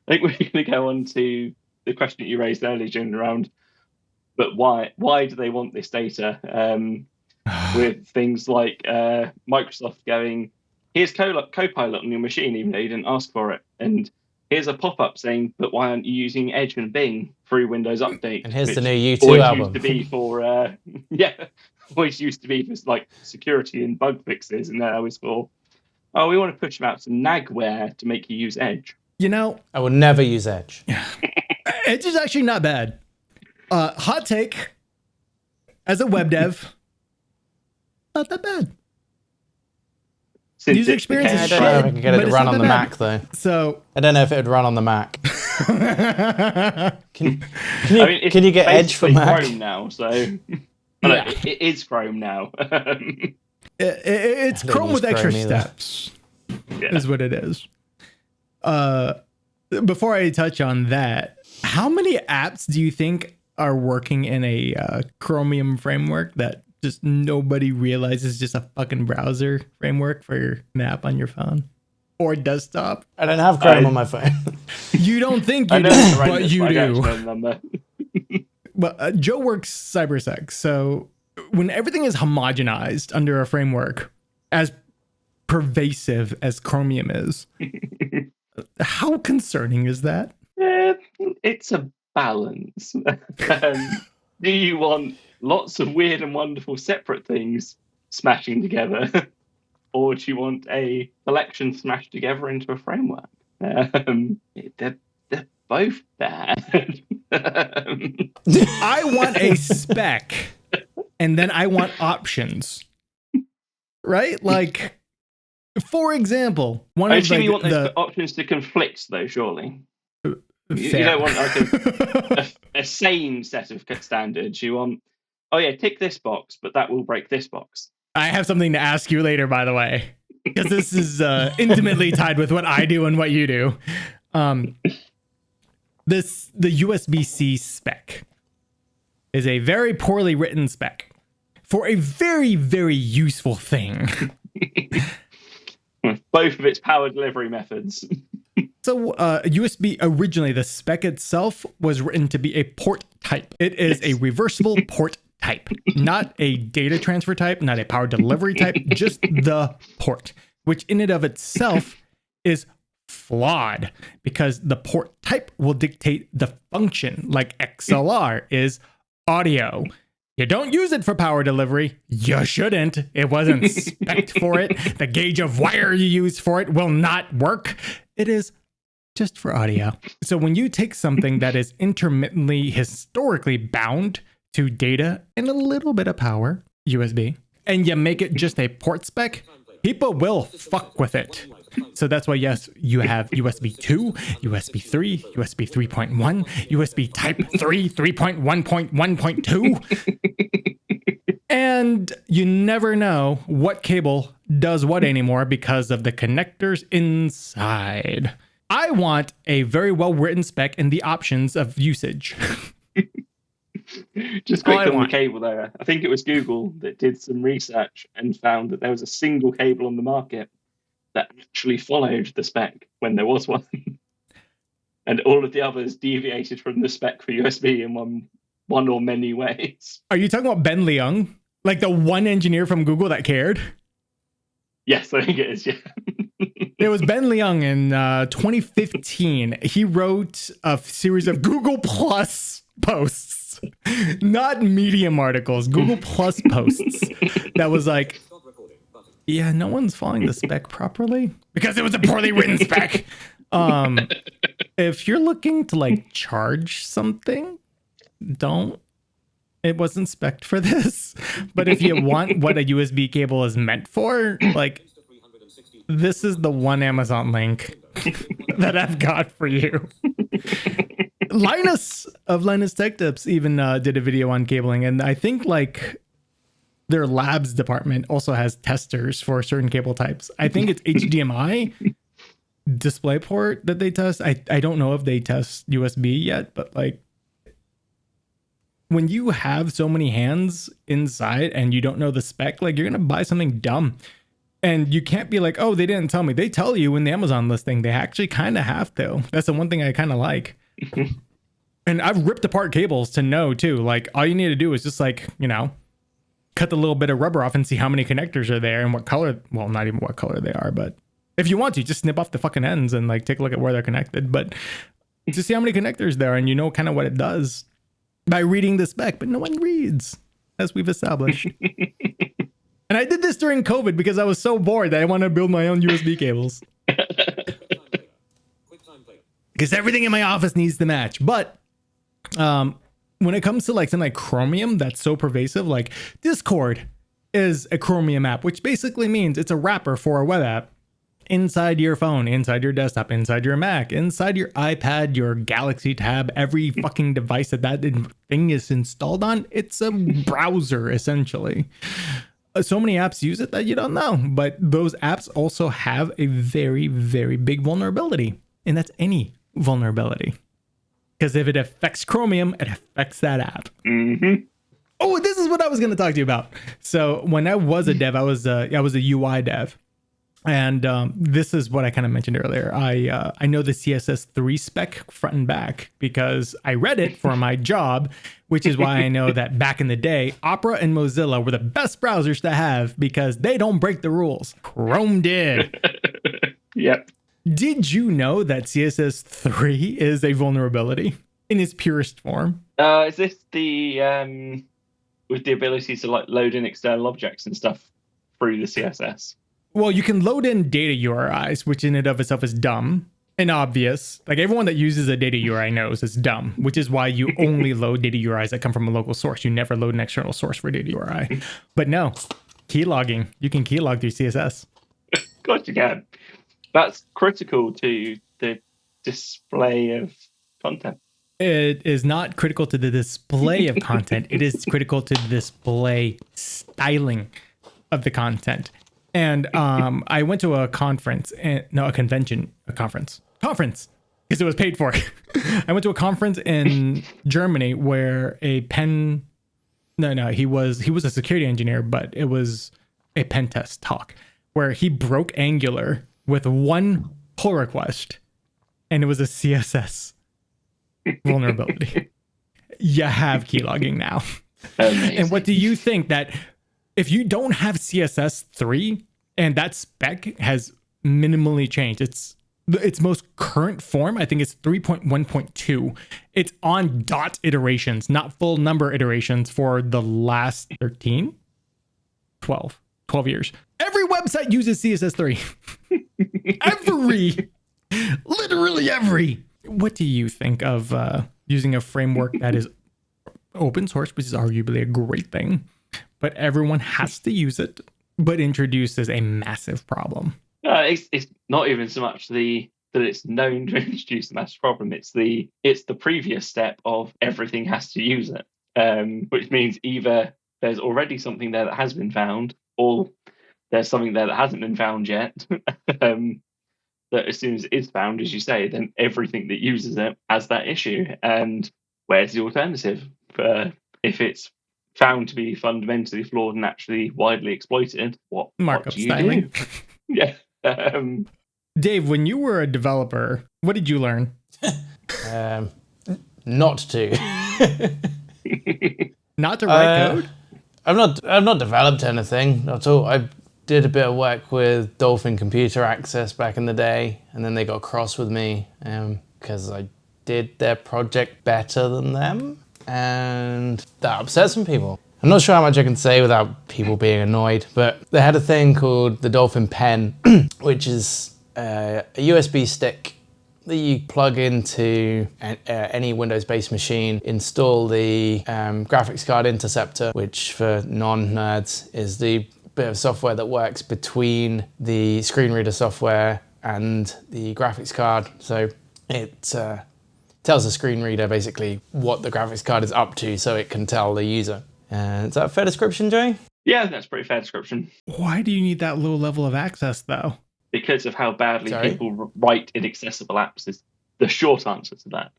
I think we're going to go on to the question that you raised earlier, Jim, around, but why do they want this data? With things like Microsoft going, here's Copilot on your machine, even though you didn't ask for it, and here's a pop-up saying, but why aren't you using Edge and Bing through Windows Update? And here's the new U2 album. Used to be for always used to be for like security and bug fixes, and now it's for we want to push them out some nagware to make you use Edge. You know, I will never use Edge. Edge is actually not bad. Hot take, as a web dev, not that bad. User experience is shit. I don't know if I can get it to run on the Mac, though. So I don't know if it would run on the Mac. Can you get Edge for Mac? Chrome now, so it is Chrome now. It's Chrome with extra steps, is what it is. Before I touch on that, how many apps do you think are working in a Chromium framework that just nobody realizes just a fucking browser framework for an app on your phone or desktop? I don't have Chrome on my phone. You don't think you do, but you do. But Joe works cybersec, so when everything is homogenized under a framework as pervasive as Chromium is, how concerning is that? It's a balance. Do you want lots of weird and wonderful separate things smashing together, or do you want a collection smashed together into a framework? They're both bad. I want a spec, and then I want options. Right? Like, for example, I assume you want the options to conflict, though, surely. You don't want like a same set of standards. You want, tick this box, but that will break this box. I have something to ask you later, by the way, because this is intimately tied with what I do and what you do. The USB-C spec is a very poorly written spec for a very, very useful thing. Both of its power delivery methods. So USB originally, the spec itself was written to be a port type. It is a reversible port type, not a data transfer type, not a power delivery type, just the port, which in and of itself is flawed because the port type will dictate the function, like XLR is audio. You don't use it for power delivery. You shouldn't. It wasn't spec'd for it. The gauge of wire you use for it will not work. It is just for audio. So when you take something that is intermittently historically bound to data and a little bit of power, USB, and you make it just a port spec, people will fuck with it. So that's why, yes, you have USB 2, USB 3, USB 3.1, USB Type 3, 3.1.1.2. And you never know what cable does what anymore because of the connectors inside. I want a very well-written spec and the options of usage. Just quick on the cable there. I think it was Google that did some research and found that there was a single cable on the market that actually followed the spec when there was one. And all of the others deviated from the spec for USB in one or many ways. Are you talking about Ben Leung? Like the one engineer from Google that cared? Yes, I think it is, yeah. It was Ben Leung in 2015. He wrote a series of Google Plus posts, not Medium articles, Google Plus posts that was like, yeah, no one's following the spec properly because it was a poorly written spec. If you're looking to like charge something, don't. It wasn't spec'd for this. But if you want what a USB cable is meant for, like, this is the one Amazon link that I've got for you. Linus of Linus Tech Tips even did a video on cabling, and I think like their labs department also has testers for certain cable types. I think it's HDMI DisplayPort that they test. I don't know if they test USB yet, but like when you have so many hands inside and you don't know the spec, like you're gonna buy something dumb. And you can't be like, oh, they didn't tell me. They tell you in the Amazon listing. They actually kind of have to. That's the one thing I kind of like. And I've ripped apart cables to know too. Like all you need to do is just like, you know, cut the little bit of rubber off and see how many connectors are there and what color. Well, not even what color they are, but if you want to, just snip off the fucking ends and like take a look at where they're connected. But to see how many connectors there and you know kind of what it does by reading the spec, but no one reads, as we've established. And I did this during COVID because I was so bored that I wanted to build my own USB cables. Because everything in my office needs to match. But when it comes to like something like Chromium that's so pervasive, like Discord is a Chromium app, which basically means it's a wrapper for a web app inside your phone, inside your desktop, inside your Mac, inside your iPad, your Galaxy Tab, every fucking device that thing is installed on. It's a browser, essentially. So many apps use it that you don't know, but those apps also have a very, very big vulnerability, and that's any vulnerability. Because if it affects Chromium, it affects that app. Mm-hmm. Oh, this is what I was going to talk to you about. So when I was a dev, I was a UI dev. And this is what I kind of mentioned earlier. I know the CSS3 spec front and back because I read it for my job, which is why I know that back in the day, Opera and Mozilla were the best browsers to have because they don't break the rules. Chrome did. Yep. Did you know that CSS3 is a vulnerability in its purest form? Is this the with the ability to like load in external objects and stuff through the CSS? Well, you can load in data URIs, which in and of itself is dumb and obvious. Like everyone that uses a data URI knows it's dumb, which is why you only load data URIs that come from a local source. You never load an external source for data URI. But no, keylogging. You can keylog through CSS. Of course you can. That's critical to the display of content. It is not critical to the display of content. It is critical to the display styling of the content. And I went to a conference, a convention, a conference, because it was paid for. I went to a conference in Germany where he was a security engineer, but it was a pen test talk where he broke Angular with one pull request and it was a CSS vulnerability. You have keylogging now. Amazing. And what do you think that if you don't have CSS 3 and that spec has minimally changed, its most current form, I think it's 3.1.2. It's on dot iterations, not full number iterations for the last 12 years. Every website uses CSS3. Literally every. What do you think of using a framework that is open source, which is arguably a great thing, but everyone has to use it, but introduces a massive problem? It's not even so much that it's known to introduce a massive problem. It's the previous step of everything has to use it, which means either there's already something there that has been found, or there's something there that hasn't been found yet. That as soon as it is found, as you say, then everything that uses it has that issue. And where's the alternative? If it's found to be fundamentally flawed and actually widely exploited, what Markup do you styling. do? Yeah. Dave, when you were a developer, what did you learn? Not to. Not to write code? I've not developed anything at all. I did a bit of work with Dolphin Computer Access back in the day, and then they got cross with me because I did their project better than them, and that upset some people. I'm not sure how much I can say without people being annoyed, but they had a thing called the Dolphin Pen, which is a USB stick that you plug into any Windows-based machine, install the graphics card interceptor, which for non-nerds is the bit of software that works between the screen reader software and the graphics card. So it tells the screen reader basically what the graphics card is up to so it can tell the user. Is that a fair description, Joey? Yeah, that's a pretty fair description. Why do you need that low level of access, though? Because of how badly Sorry? people write inaccessible apps is the short answer to that.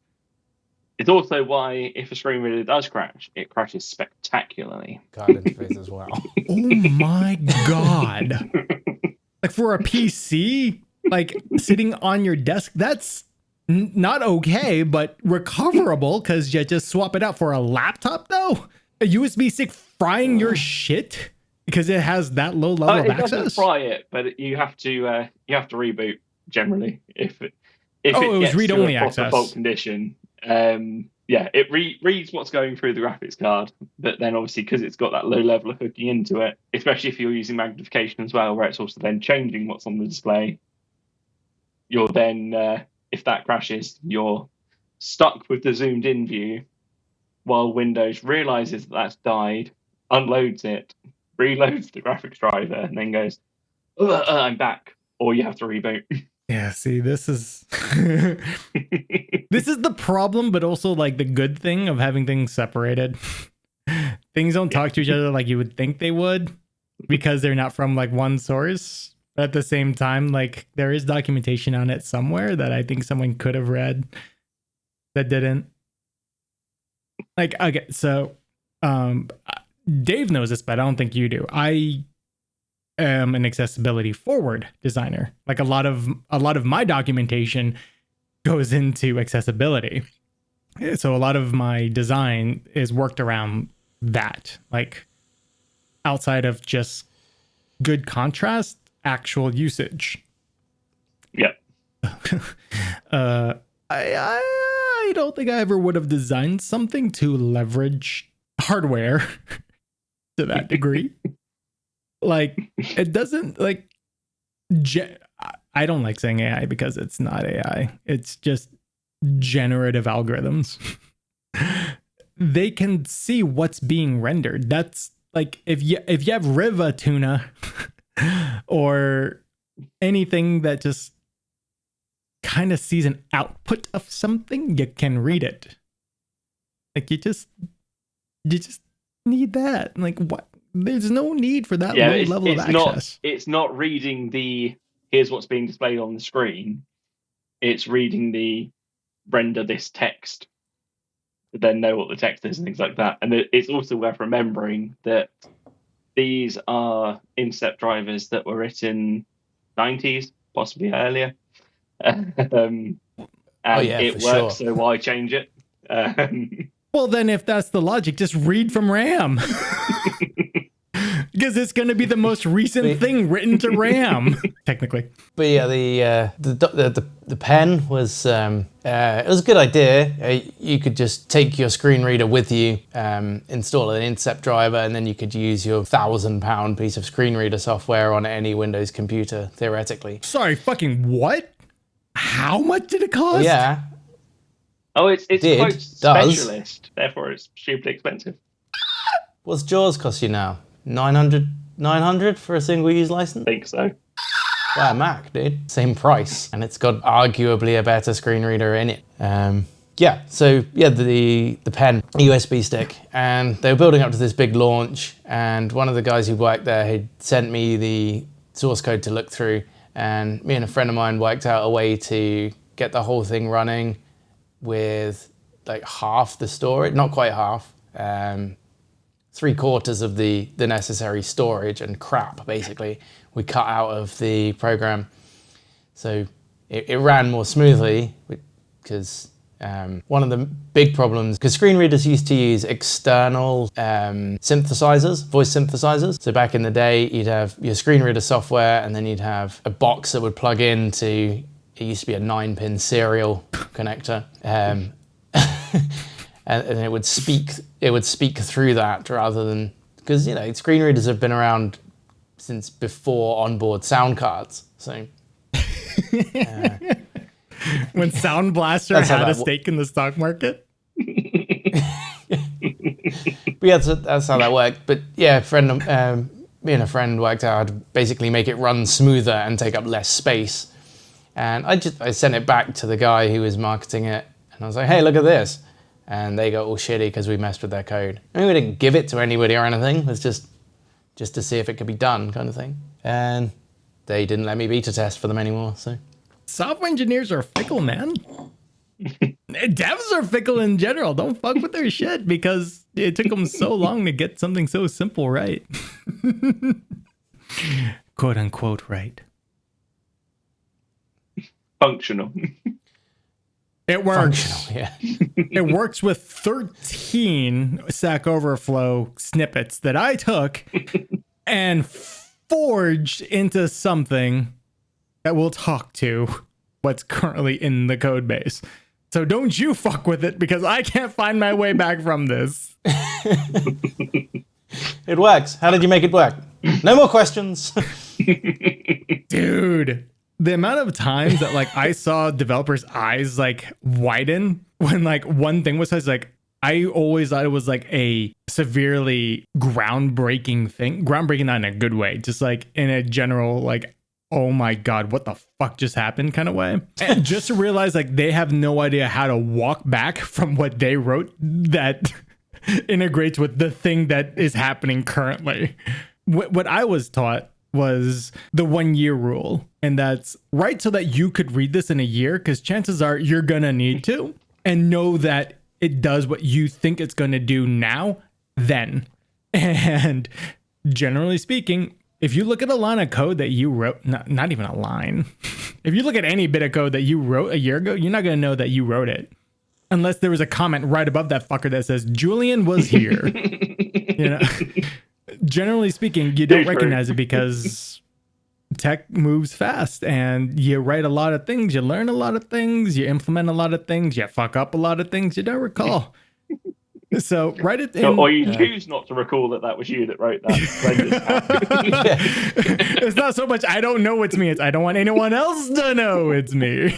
It's also why if a screen reader does crash, it crashes spectacularly. Card interface as well. Oh my God. Like for a PC, like sitting on your desk, that's not okay, but recoverable because you just swap it out. For a laptop, though? A USB stick frying your shit because it has that low level of It access? doesn't fry it, but you have to reboot generally if it it was gets read-only to a proper access. fault condition. It reads what's going through the graphics card, but then obviously because it's got that low level of hooking into it, especially if you're using magnification as well, where it's also then changing what's on the display, you're then if that crashes, you're stuck with the zoomed in view while Windows realizes that that's died, unloads it, reloads the graphics driver, and then goes, I'm back, or you have to reboot. Yeah, see, this is this is the problem, but also like the good thing of having things separated. Things don't talk to each other like you would think they would because they're not from like one source. But at the same time, like there is documentation on it somewhere that I think someone could have read that didn't. Like, okay, so Dave knows this, but I don't think you do. I am an accessibility forward designer. Like a lot of my documentation goes into accessibility. So a lot of my design is worked around that. Like outside of just good contrast, actual usage. Yep. I don't think I ever would have designed something to leverage hardware to that degree. Like it doesn't like I don't like saying AI because it's not AI. It's just generative algorithms. They can see what's being rendered. That's like if you have Riva tuna or anything that just kind of sees an output of something, you can read it. Like you just need that. Like what? There's no need for that low level of access. It's not reading the here's what's being displayed on the screen. It's reading the render this text to then know what the text is and things like that. And it's also worth remembering that these are incept drivers that were written 90s, possibly earlier. and yeah, it for works, sure. so why change it? Well, then if that's the logic, just read from RAM. Because it's going to be the most recent thing written to RAM, technically. But yeah, the pen was it was a good idea. You could just take your screen reader with you, install an Intercept driver, and then you could use your £1,000 piece of screen reader software on any Windows computer, theoretically. Sorry, fucking what? How much did it cost? Yeah. Oh, it's quote Does. specialist, therefore it's stupidly expensive. What's Jaws cost you now? 900 for a single-use license? I think so. Buy a Mac, dude. Same price. And it's got arguably a better screen reader in it. The pen, USB stick, and they were building up to this big launch, and one of the guys who worked there had sent me the source code to look through, and me and a friend of mine worked out a way to get the whole thing running with like half the storage, not quite half, 3/4 of the necessary storage and crap, basically, we cut out of the program. So it ran more smoothly because one of the big problems, because screen readers used to use external synthesizers, voice synthesizers. So back in the day, you'd have your screen reader software, and then you'd have a box that would plug into, it used to be a 9-pin serial connector. And it would speak through that rather than, because screen readers have been around since before onboard sound cards. So when Sound Blaster had a stake in the stock market. But yeah, that's how that worked. But yeah, me and a friend worked out how to basically make it run smoother and take up less space. And I sent it back to the guy who was marketing it, and I was like, hey, look at this. And they got all shitty because we messed with their code. I mean, we didn't give it to anybody or anything. It was just to see if it could be done, kind of thing. And they didn't let me beta test for them anymore. So software engineers are fickle, man. Devs are fickle in general. Don't fuck with their shit because it took them so long to get something so simple right. Quote unquote right. Functional. It works. Functional, yeah. It works with 13 Stack Overflow snippets that I took and forged into something that will talk to what's currently in the code base. So don't you fuck with it because I can't find my way back from this. It works. How did you make it work? No more questions. Dude. The amount of times that like I saw developers' eyes like widen when like one thing was said, like I always thought it was like a severely groundbreaking thing. Groundbreaking not in a good way, just like in a general like, oh my God, what the fuck just happened kind of way. And just to realize like they have no idea how to walk back from what they wrote that integrates with the thing that is happening currently. What I was taught was the 1 year rule. And that's right so that you could read this in a year, because chances are you're going to need to and know that it does what you think it's going to do now, then. And generally speaking, if you look at a line of code that you wrote, not even a line, if you look at any bit of code that you wrote a year ago, you're not going to know that you wrote it. Unless there was a comment right above that fucker that says, Julian was here. You know? Generally speaking, you don't recognize it because tech moves fast and you write a lot of things, you learn a lot of things, you implement a lot of things, you fuck up a lot of things you don't recall. So write it in. Or you choose not to recall that was you that wrote that. It's not so much I don't know it's me, it's I don't want anyone else to know it's me.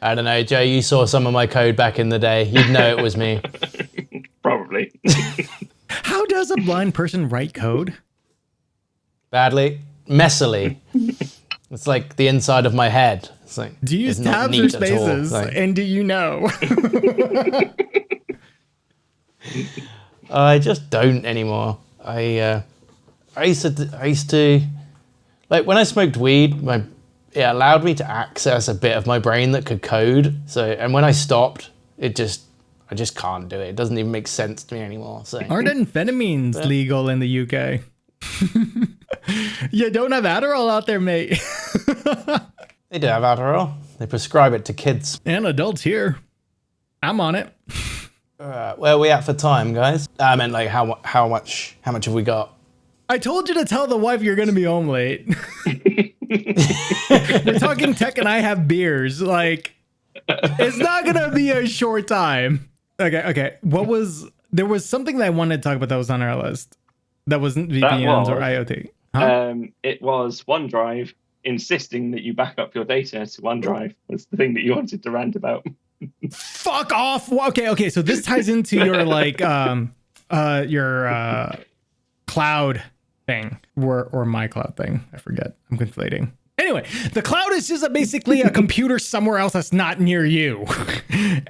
I don't know, Joe, you saw some of my code back in the day. You'd know it was me. Probably. How does a blind person write code? Badly. Messily. It's like the inside of my head. It's like, do you use tabs or spaces? Like, and do you know? I just don't anymore. I used to like when I smoked weed, it allowed me to access a bit of my brain that could code. So, and when I stopped, I just can't do it. It doesn't even make sense to me anymore. So aren't amphetamines legal in the UK? You don't have Adderall out there, mate. They do have Adderall. They prescribe it to kids. And adults here. I'm on it. Where are we at for time, guys? I meant like how much have we got? I told you to tell the wife you're going to be home late. We're talking tech and I have beers. Like, it's not going to be a short time. Okay. There was something that I wanted to talk about that was on our list. That wasn't VPNs or IoT. Huh? It was OneDrive insisting that you back up your data to OneDrive was the thing that you wanted to rant about. Fuck off. Okay. So this ties into your cloud thing or my cloud thing. I forget. I'm conflating. Anyway, the cloud is just basically a computer somewhere else that's not near you.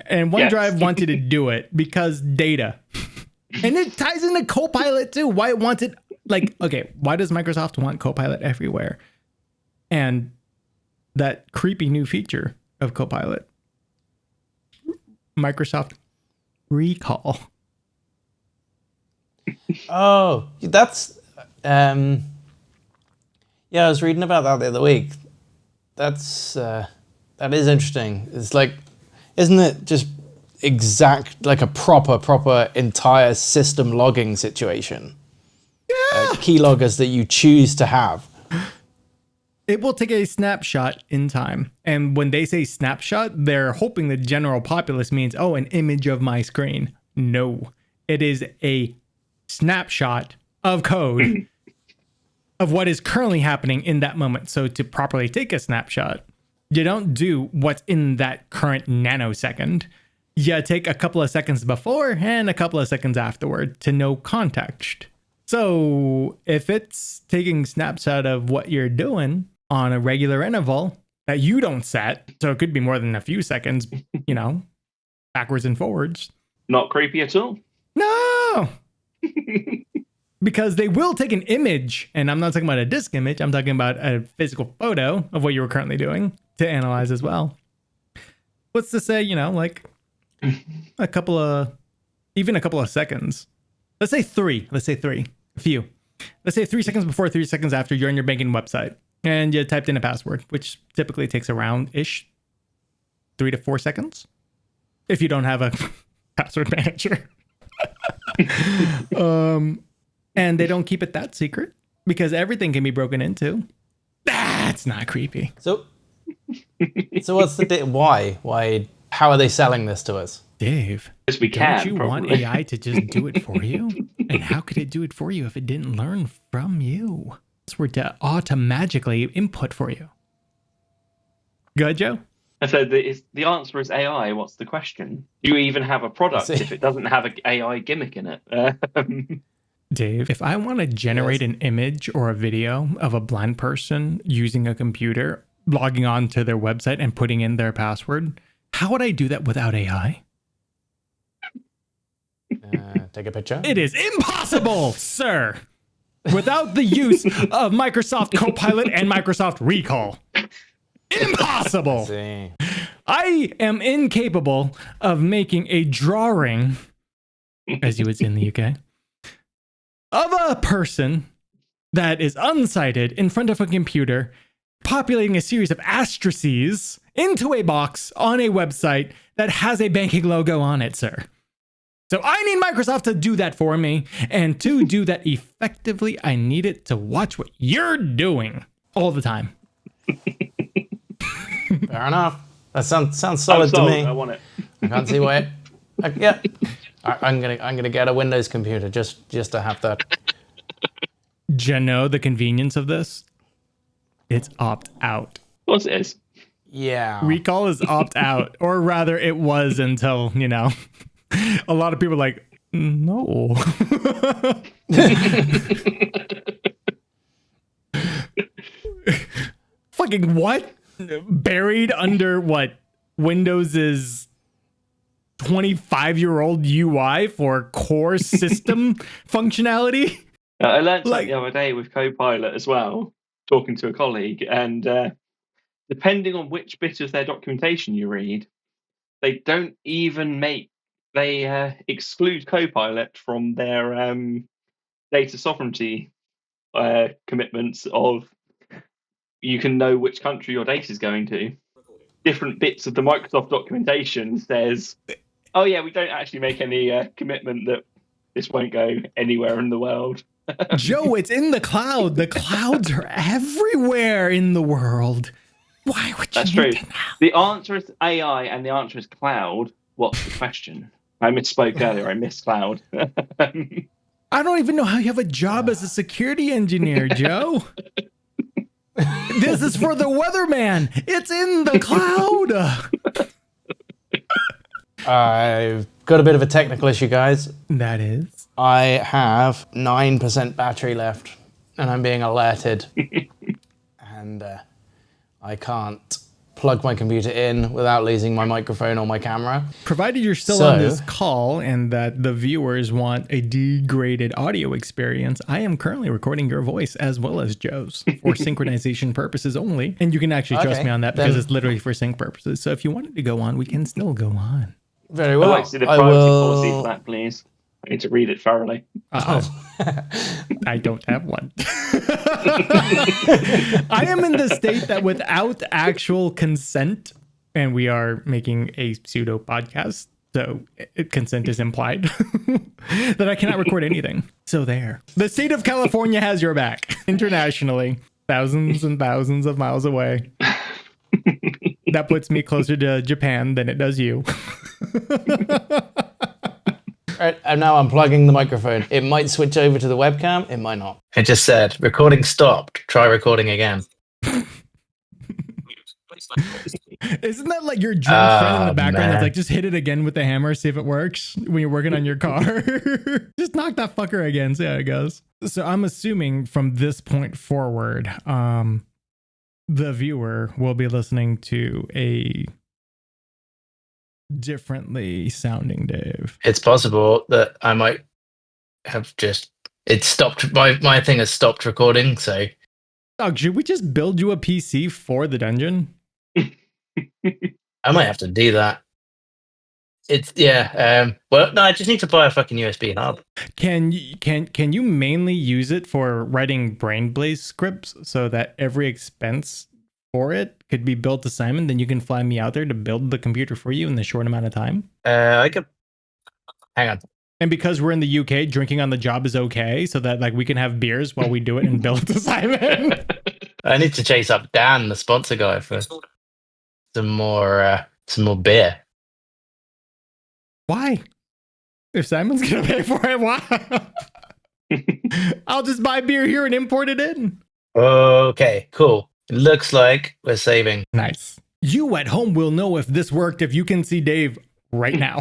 And OneDrive wanted to do it because data. And it ties into Copilot too. Why it wanted, why does Microsoft want Copilot everywhere? And that creepy new feature of Copilot, Microsoft Recall. Oh, that's yeah, I was reading about that the other week. That is interesting. It's like, isn't it just exact, like a proper entire system logging situation? Yeah. Keyloggers that you choose to have. It will take a snapshot in time. And when they say snapshot, they're hoping the general populace means, oh, an image of my screen. No, it is a snapshot of code of what is currently happening in that moment. So to properly take a snapshot, you don't do what's in that current nanosecond. You take a couple of seconds before and a couple of seconds afterward to know context. So if it's taking snapshot of what you're doing on a regular interval that you don't set, so it could be more than a few seconds, backwards and forwards. Not creepy at all. No! Because they will take an image, and I'm not talking about a disk image, I'm talking about a physical photo of what you were currently doing to analyze as well. What's to say, a couple of seconds. Let's say three. A few. Let's say 3 seconds before, 3 seconds after you're on your banking website and you typed in a password, which typically takes around-ish 3 to 4 seconds if you don't have a password manager. And they don't keep it that secret because everything can be broken into. That's not creepy. So what's the why? How are they selling this to us? Dave, Because we can. don't you want AI to just do it for you? And how could it do it for you if it didn't learn from you? It's were to auto-magically input for you. Good, Joe? I said the answer is AI. What's the question? Do you even have a product if it doesn't have an AI gimmick in it? Dave, if I want to generate an image or a video of a blind person using a computer, logging on to their website and putting in their password, how would I do that without AI? Take a picture. It is impossible, sir, without the use of Microsoft Copilot and Microsoft Recall. Impossible. I am incapable of making a drawing, as you would say in the UK, of a person that is unsighted in front of a computer, populating a series of asterisks into a box on a website that has a banking logo on it, sir. So I need Microsoft to do that for me. And to do that effectively, I need it to watch what you're doing all the time. Fair enough. That sounds solid to me. I want it. I can't see why. Yeah. I'm gonna get a Windows computer just to have that. Do you know the convenience of this? It's opt out. Of course it is. Yeah. Recall is opt out, or rather, it was until a lot of people are like, no. Fucking what? Buried under what? Windows's 25-year-old UI for core system functionality? I learned something the other day with Copilot as well, talking to a colleague, and depending on which bit of their documentation you read, they don't even exclude Copilot from their data sovereignty commitments of you can know which country your data is going to. different bits of the Microsoft documentation says, oh yeah, we don't actually make any commitment that this won't go anywhere in the world. Joe, it's in the cloud. The clouds are everywhere in the world. Why would you That's need true. to know? The answer is AI and the answer is cloud. What's the question? I misspoke earlier. I missed cloud. I don't even know how you have a job as a security engineer, Joe. This is for the weatherman. It's in the cloud. I've got a bit of a technical issue, guys. That is. I have 9% battery left, and I'm being alerted. And I can't plug my computer in without losing my microphone or my camera. Provided you're still on this call and that the viewers want a degraded audio experience, I am currently recording your voice as well as Joe's for synchronization purposes only. And you can actually trust me on that because it's literally for sync purposes. So if you wanted to go on, we can still go on. Very well. I'd like to see the privacy policy for that, please. I need to read it thoroughly. I don't have one. I am in the state that without actual consent, and we are making a pseudo podcast, so consent is implied, that I cannot record anything. So there. The state of California has your back internationally, thousands and thousands of miles away. That puts me closer to Japan than it does you. Right, and now I'm plugging the microphone. It might switch over to the webcam. It might not. It just said, recording stopped. Try recording again. Isn't that like your drunk friend in the background that's man. like, just hit it again with the hammer, see if it works when you're working on your car? Just knock that fucker again, see how it goes. So I'm assuming from this point forward, the viewer will be listening to a differently sounding Dave. It's possible that I might have just... It stopped. My thing has stopped recording, so... Dog, should we just build you a PC for the dungeon? I might have to do that. Well, no, I just need to buy a fucking USB hub. Can you mainly use it for writing Brainblaze scripts so that every expense for it could be billed to Simon? Then you can fly me out there to build the computer for you in the short amount of time. I could... Hang on. And because we're in the UK, drinking on the job is okay, so that like we can have beers while we do it and bill it to Simon. I need to chase up Dan, the sponsor guy, for some more beer. Why? If Simon's gonna pay for it, why? I'll just buy beer here and import it in. Okay, cool. It looks like we're saving. Nice. You at home will know if this worked if you can see Dave right now.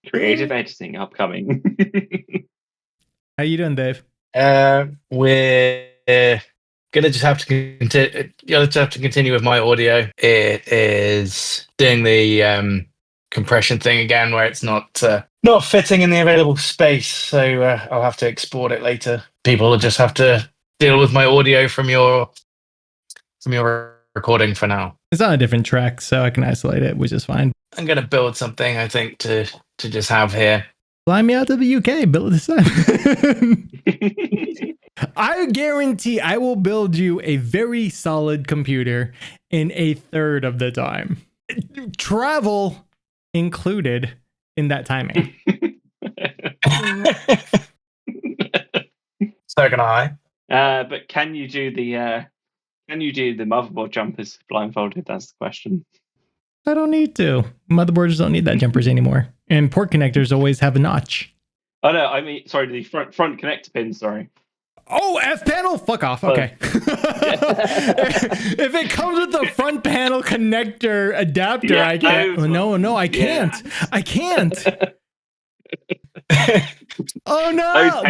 Creative editing upcoming. How you doing, Dave? We're gonna just have to continue. You'll just have to continue with my audio. It is doing the compression thing again, where it's not fitting in the available space. So I'll have to export it later. People will just have to deal with my audio from your recording for now. It's on a different track, so I can isolate it, which is fine. I'm gonna build something, I think, to just have here. Fly me out to the UK, build this up. I guarantee I will build you a very solid computer in a third of the time. Travel included in that timing. So can I. But can you do the motherboard jumpers blindfolded? That's the question. I don't need to. Motherboards don't need that jumpers anymore. And port connectors always have a notch. Oh no, I mean, sorry, the front connector pins, sorry. Oh, F panel? Fuck off. Okay. If it comes with the front panel connector adapter, I can't. No, I can't. Yeah. I can't. Oh no.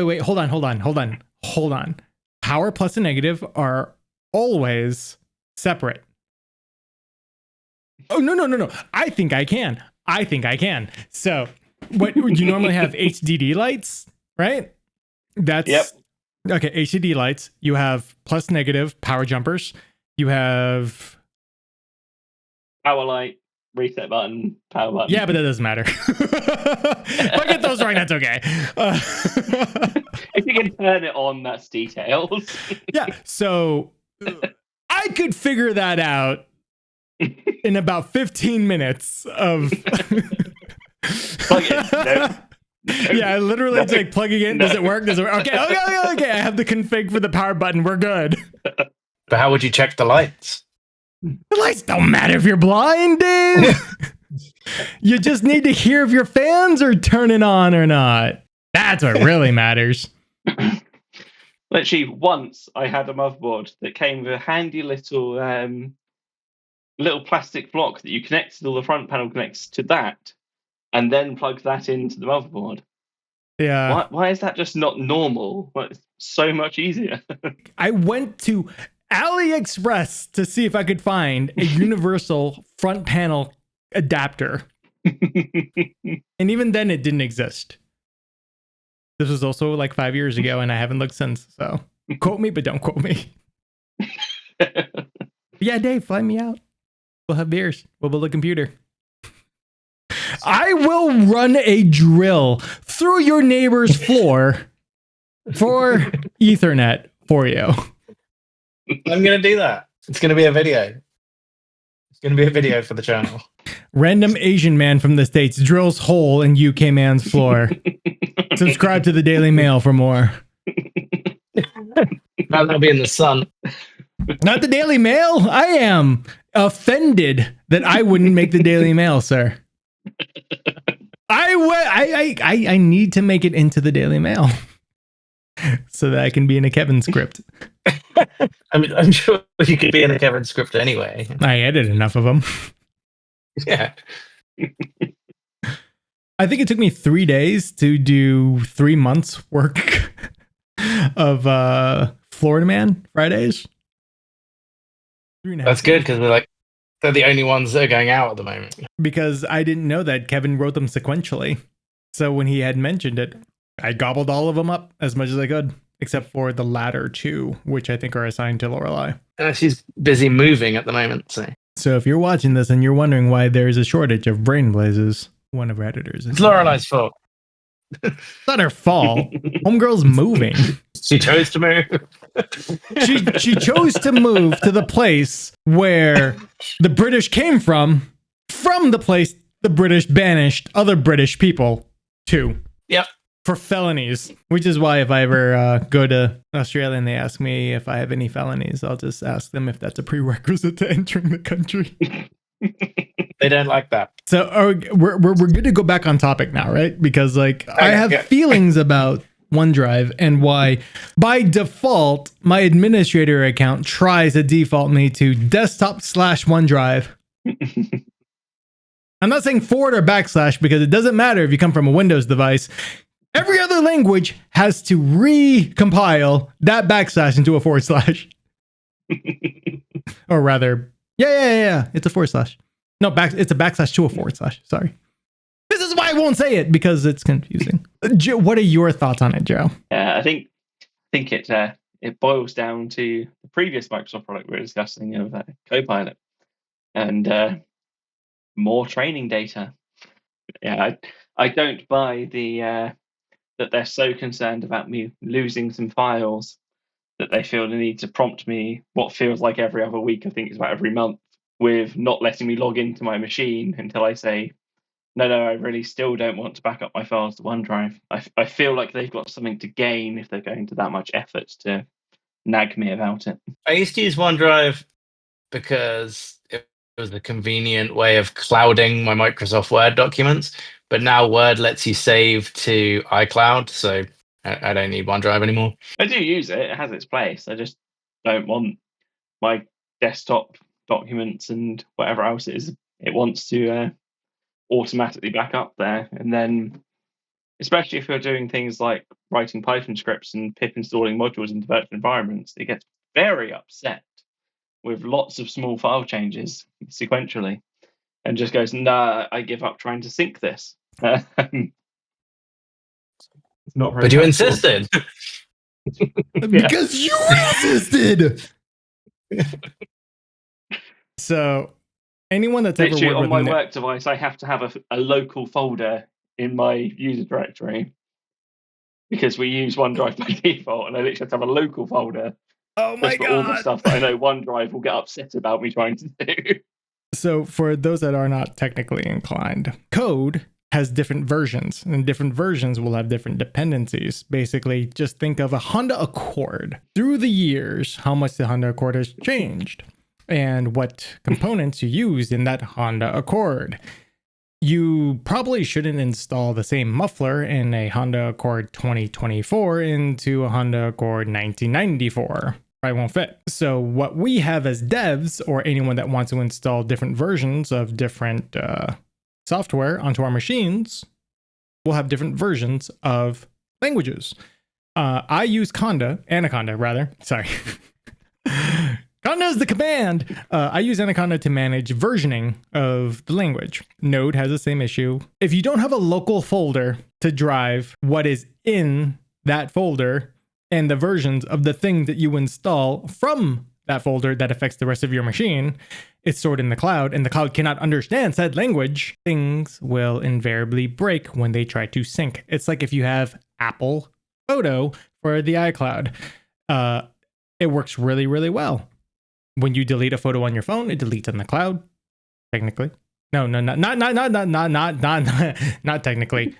Wait. Hold on. Power plus and negative are always separate. Oh, no. I think I can. So, what you normally have HDD lights, right? That's yep. Okay, HDD lights. You have plus negative power jumpers. You have power light, reset button, power button. Yeah, but that doesn't matter. If I get those right, that's okay. If you can turn it on, that's details. Yeah, so I I could figure that out in about 15 minutes of. Plug it. No. Yeah, literally, it's No. like plugging in. No. Does it work? Does it work? Okay. I have the config for the power button. We're good. But how would you check the lights? The lights don't matter if you're blind, Dave. You just need to hear if your fans are turning on or not. That's what really matters. Literally, once I had a motherboard that came with a handy little plastic block that you connected, all the front panel connects to that, and then plug that into the motherboard. Yeah. Why is that just not normal? Well, it's so much easier. I went to AliExpress to see if I could find a universal front panel adapter. And even then, it didn't exist. This was also like 5 years ago, and I haven't looked since. So quote me, but don't quote me. Yeah, Dave, fly me out. We'll have beers. We'll build a computer. I will run a drill through your neighbor's floor for Ethernet for you. I'm going to do that. It's going to be a video. It's going to be a video for the channel. Random Asian man from the States drills hole in UK man's floor. Subscribe to the Daily Mail for more. That'll be in the sun. Not the Daily Mail. I am offended that I wouldn't make the Daily Mail, sir. I need to make it into the Daily Mail so that I can be in a Kevin script. I mean, I'm sure you could be in a Kevin script anyway. I edit enough of them. Yeah. I think it took me 3 days to do 3 months work of Florida Man Fridays. 3.5 That's good because they're the only ones that are going out at the moment. Because I didn't know that Kevin wrote them sequentially. So when he had mentioned it, I gobbled all of them up as much as I could, except for the latter two, which I think are assigned to Lorelei. She's busy moving at the moment, so. So if you're watching this and you're wondering why there's a shortage of brain blazes, one of our editors is. It's Lorelei's fault. It's not her fault. Homegirl's moving. She chose to move. She chose to move to the place where the British came from the place the British banished other British people to. Yep. For felonies, which is why if I ever go to Australia and they ask me if I have any felonies, I'll just ask them if that's a prerequisite to entering the country. They don't like that. So we're good to go back on topic now, right? Because I have feelings about OneDrive and why by default my administrator account tries to default me to desktop/OneDrive. I'm not saying forward or backslash because it doesn't matter if you come from a Windows device. Every other language has to recompile that backslash into a forward slash. Or rather, yeah. It's a forward slash. No, it's a backslash to a forward slash. Sorry. This is why I won't say it because it's confusing. Joe, what are your thoughts on it, Joe? I think it boils down to the previous Microsoft product we were discussing of Copilot and more training data. Yeah, I don't buy the that they're so concerned about me losing some files that they feel the need to prompt me what feels like every other week, I think it's about every month, with not letting me log into my machine until I say, no, I really still don't want to back up my files to OneDrive. I feel like they've got something to gain if they're going to that much effort to nag me about it. I used to use OneDrive because it was a convenient way of clouding my Microsoft Word documents. But now Word lets you save to iCloud, so I don't need OneDrive anymore. I do use it. It has its place. I just don't want my desktop documents and whatever else it is it wants to automatically back up there. And then, especially if you're doing things like writing Python scripts and pip installing modules into virtual environments, it gets very upset with lots of small file changes sequentially and just goes, nah, I give up trying to sync this. It's not very But you helpful. insisted. Because you insisted. So anyone that's ever Literally worked on my with work device, I have to have a local folder in my user directory because we use OneDrive by default, and I literally have to have a local folder Oh my Just for all the god. stuff that I know OneDrive will get upset about me trying to do. So for those that are not technically inclined, code has different versions, and different versions will have different dependencies. Basically, just think of a Honda Accord. Through the years, how much the Honda Accord has changed and what components you use in that Honda Accord. You probably shouldn't install the same muffler in a Honda Accord 2024 into a Honda Accord 1994. Probably won't fit. So what we have as devs, or anyone that wants to install different versions of different software onto our machines, will have different versions of languages. I use Anaconda rather. Sorry. Conda is the command. I use Anaconda to manage versioning of the language. Node has the same issue. If you don't have a local folder to drive what is in that folder and the versions of the thing that you install from that folder that affects the rest of your machine, it's stored in the cloud, and the cloud cannot understand said language, things will invariably break when they try to sync. It's like if you have Apple Photo for the iCloud. It works really, really well. When you delete a photo on your phone, it deletes in the cloud. Technically, not technically.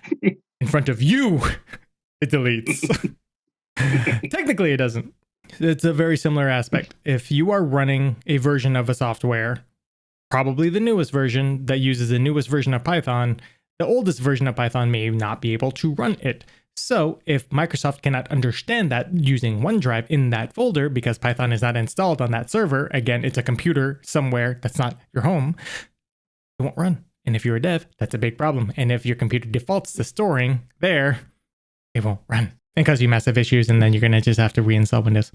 In front of you, it deletes. Technically, it doesn't. It's a very similar aspect. If you are running a version of a software, probably the newest version that uses the newest version of Python, the oldest version of Python may not be able to run it. So if Microsoft cannot understand that using OneDrive in that folder because Python is not installed on that server, again, it's a computer somewhere that's not your home, it won't run. And if you're a dev, that's a big problem. And if your computer defaults to storing there, it won't run. And cause you massive issues, and then you're going to just have to reinstall Windows.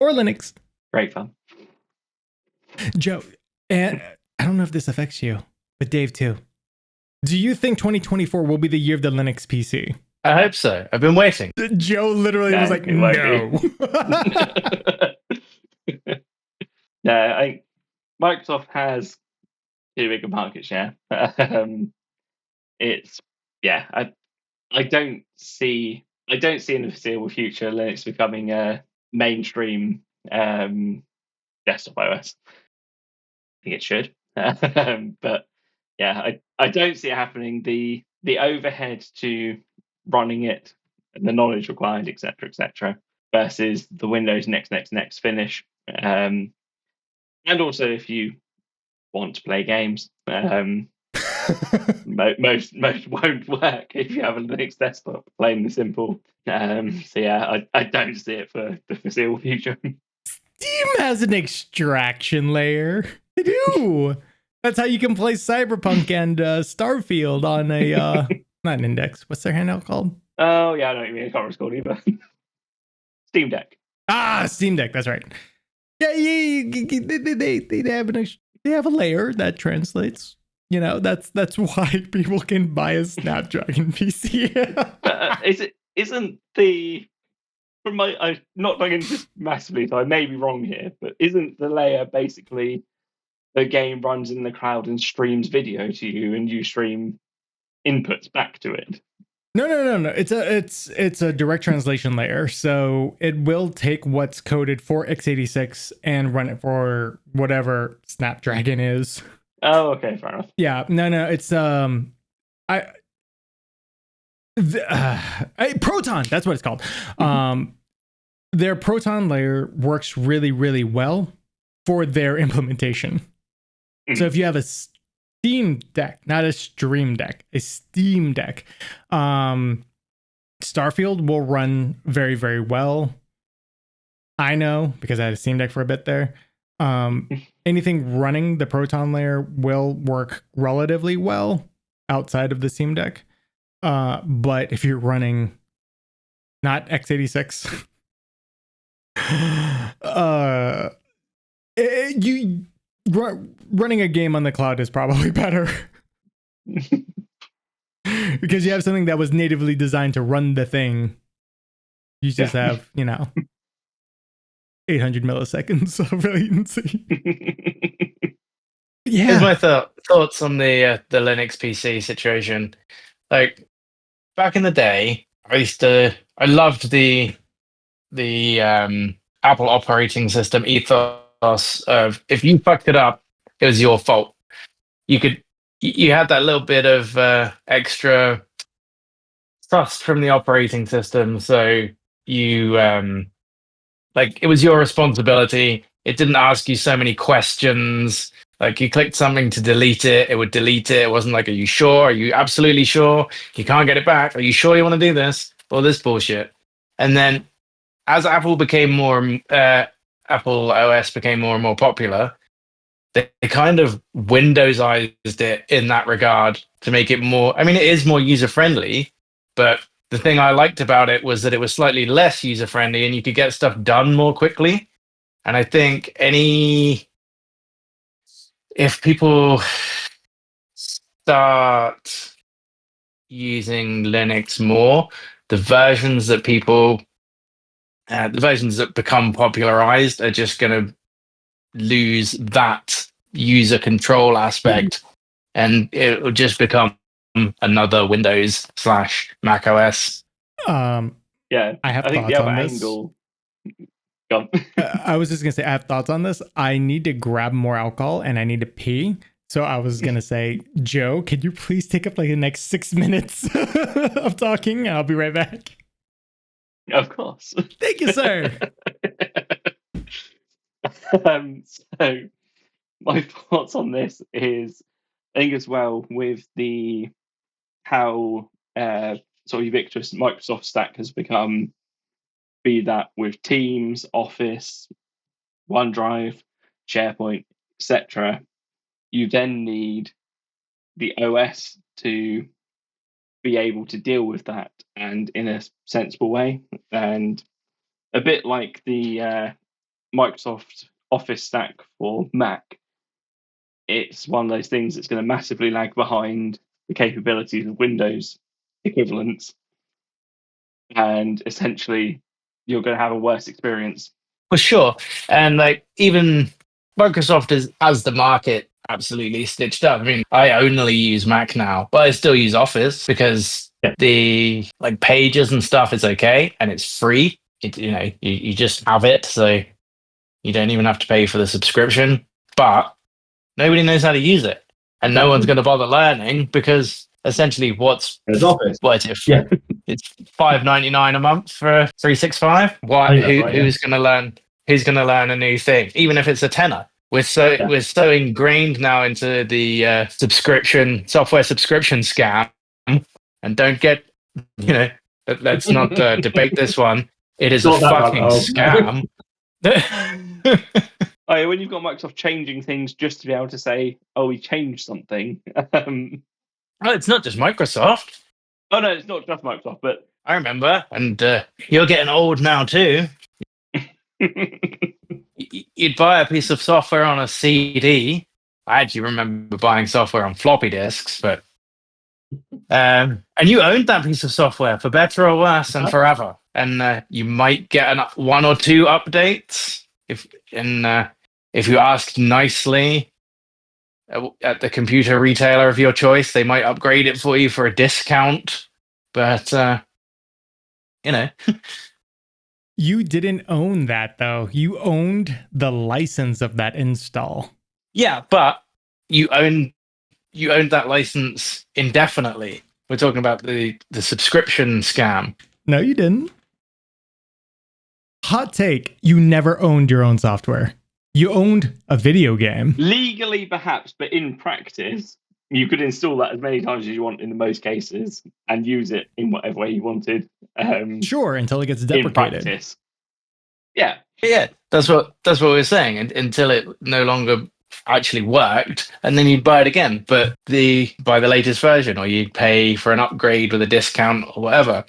Or Linux. Great fun. Joe, and I don't know if this affects you, but Dave too. Do you think 2024 will be the year of the Linux PC? I hope so. I've been waiting. Joe literally was like, no. Yeah, Microsoft has too big a market share. It's I don't see in the foreseeable future Linux becoming a mainstream desktop OS. I think it should, but yeah, I don't see it happening. The overhead to running it, and the knowledge required, etc., versus the Windows next finish, and also if you want to play games, most won't work if you have a Linux desktop. Plain and simple. So yeah, I don't see it for the foreseeable future. Steam has an extraction layer. They do. That's how you can play Cyberpunk and Starfield on a not an Index. What's their handout called? Oh yeah, I know what you mean. I can't recall either. Steam Deck. Steam Deck. That's right. Yeah, they have a layer that translates. You know, that's why people can buy a Snapdragon PC. Isn't the from my I'm not going into this massively, so I may be wrong here, but isn't the layer basically the game runs in the cloud and streams video to you, and you stream inputs back to it? No. It's a direct translation layer. So it will take what's coded for x86 and run it for whatever Snapdragon is. Oh, okay, fair enough. Yeah, no. It's Proton. That's what it's called. Their Proton layer works really, really well for their implementation. So if you have a Steam Deck, not a Stream Deck, a Steam Deck, Starfield will run very, very well. I know because I had a Steam Deck for a bit there. Anything running the Proton layer will work relatively well outside of the Steam Deck. But if you're running not x86, running a game on the cloud is probably better. Because you have something that was natively designed to run the thing. You just have, 800 milliseconds of latency. Yeah. Here's my thoughts on the Linux PC situation. Like back in the day, I loved the the Apple operating system ethos of if you fucked it up, it was your fault. You had that little bit of extra trust from the operating system, so you like it was your responsibility. It didn't ask you so many questions. Like you clicked something to delete it, it would delete it. It wasn't like, are you sure? Are you absolutely sure? You can't get it back. Are you sure you want to do this? All this bullshit. And then as Apple OS became more and more popular, they kind of Windowsized it in that regard to make it more. I mean, it is more user friendly, but the thing I liked about it was that it was slightly less user friendly, and you could get stuff done more quickly. And I think if people start using Linux more, the versions that become popularized are just going to lose that user control aspect, and it will just become another Windows / Mac OS. Yeah, I have think thoughts the other on this. angle. Go on. I was just gonna say I have thoughts on this. I need to grab more alcohol and I need to pee. So I was gonna say, Joe, could you please take up like the next 6 minutes of talking? I'll be right back. Of course. Thank you, sir. So my thoughts on this is, I think as well with how sort of ubiquitous Microsoft stack has become, be that with Teams, Office, OneDrive, SharePoint, etc. You then need the OS to be able to deal with that and in a sensible way. And a bit like the Microsoft Office stack for Mac, it's one of those things that's going to massively lag behind the capabilities of Windows equivalents. And essentially, you're going to have a worse experience. For sure. And like even Microsoft is as the market absolutely stitched up. I mean, I only use Mac now, but I still use Office because the like pages and stuff is okay and it's free. You just have it, so you don't even have to pay for the subscription. But nobody knows how to use it, and no one's going to bother learning because essentially There's Office. what is it? Yeah. It's $5.99 a month for 365. Who's going to learn? Who's going to learn a new thing, even if it's a tenner? We're so ingrained now into the software subscription scam, and don't get let's not debate this one. It is a fucking scam. Oh, yeah, when you've got Microsoft changing things just to be able to say, "Oh, we changed something." Well, it's not just Microsoft. Oh no, it's not just Microsoft, but I remember, and you're getting old now too. You'd buy a piece of software on a CD. I actually remember buying software on floppy disks, but and you owned that piece of software for better or worse and forever. And you might get one or two updates if you asked nicely at the computer retailer of your choice. They might upgrade it for you for a discount, but You didn't own that though. You owned the license of that install. Yeah, but you owned that license indefinitely. We're talking about the subscription scam. No, you didn't. Hot take, you never owned your own software. You owned a video game. legally perhaps, but in practice, you could install that as many times as you want in the most cases and use it in whatever way you wanted. Sure, until it gets In deprecated. practice. Yeah. Yeah, that's what we're saying. Until it no longer actually worked, and then you'd buy it again, but buy the latest version, or you'd pay for an upgrade with a discount or whatever.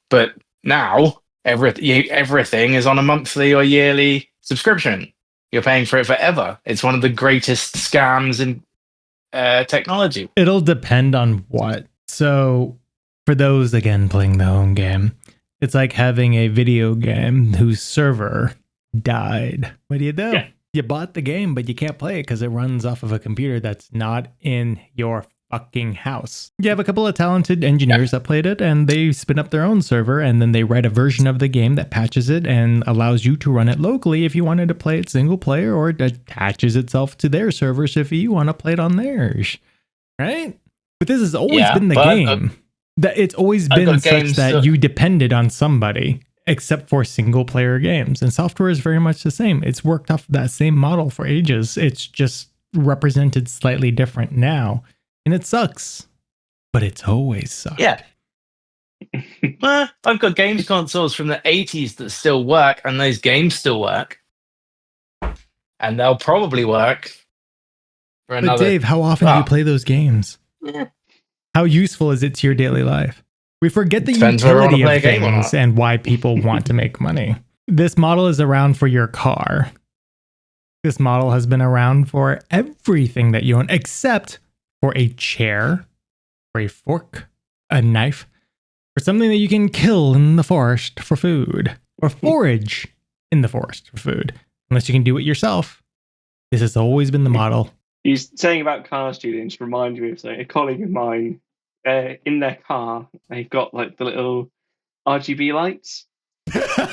But now everything is on a monthly or yearly subscription. You're paying for it forever. It's one of the greatest scams in technology. It'll depend on what. So, for those, again, playing the home game, it's like having a video game whose server died. What do you do? Yeah. You bought the game, but you can't play it because it runs off of a computer that's not in your fucking house. You have a couple of talented engineers that played it, and they spin up their own server, and then they write a version of the game that patches it and allows you to run it locally if you wanted to play it single player, or it attaches itself to their servers if you want to play it on theirs. Right? But this has always been the game. That it's always been such that you depended on somebody, except for single player games. And software is very much the same. It's worked off that same model for ages. It's just represented slightly different now. And it sucks. But it's always sucked. Yeah. I've got games consoles from the 80s that still work, and those games still work. And they'll probably work for another. But Dave, how often do you play those games? Yeah. How useful is it to your daily life? We forget the utility of things and why people want to make money. This model is around for your car. This model has been around for everything that you own, except for a chair, for a fork, a knife, for something that you can kill in the forest for food, or forage in the forest for food. Unless you can do it yourself. This has always been the model. He's saying about car students reminded me of a colleague of mine. In their car, they've got like the little RGB lights,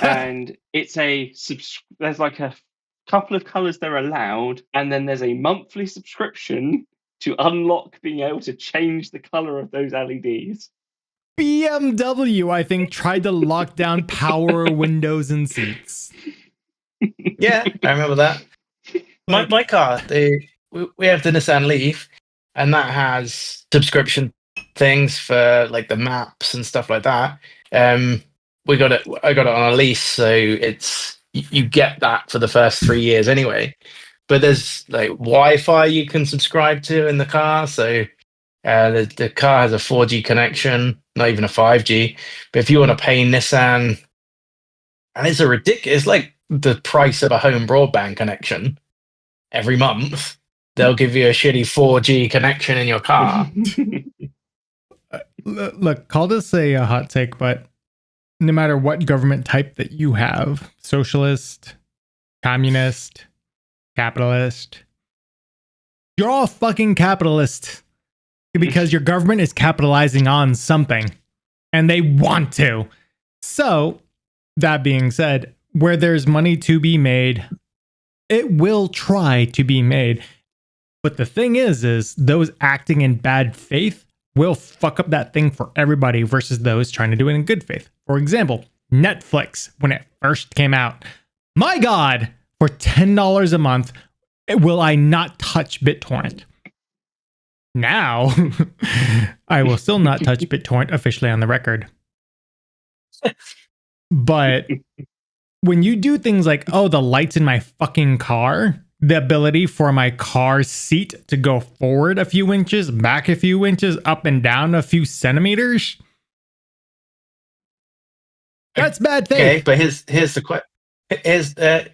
and it's there's like a couple of colors they're allowed, and then there's a monthly subscription to unlock being able to change the color of those LEDs. BMW, I think, tried to lock down power windows and seats. Yeah, I remember that. My car, we have the Nissan Leaf, and that has subscription things for like the maps and stuff like that. I got it on a lease, so it's you get that for the first 3 years anyway. But there's like Wi-Fi you can subscribe to in the car, so the car has a 4G connection, not even a 5G. But if you want to pay Nissan, and it's ridiculous, it's like the price of a home broadband connection every month. They'll give you a shitty 4G connection in your car. Look, call this a hot take, but no matter what government type that you have, socialist, communist, capitalist, you're all fucking capitalist because your government is capitalizing on something and they want to. So, that being said, where there's money to be made, it will try to be made. But the thing is those acting in bad faith will fuck up that thing for everybody versus those trying to do it in good faith. For example, Netflix, when it first came out, my God, for $10 a month, will I not touch BitTorrent? Now, I will still not touch BitTorrent officially on the record. But when you do things like, oh, the lights in my fucking car, the ability for my car seat to go forward a few inches, back a few inches, up and down a few centimeters, that's bad faith. Okay, but here's the question. That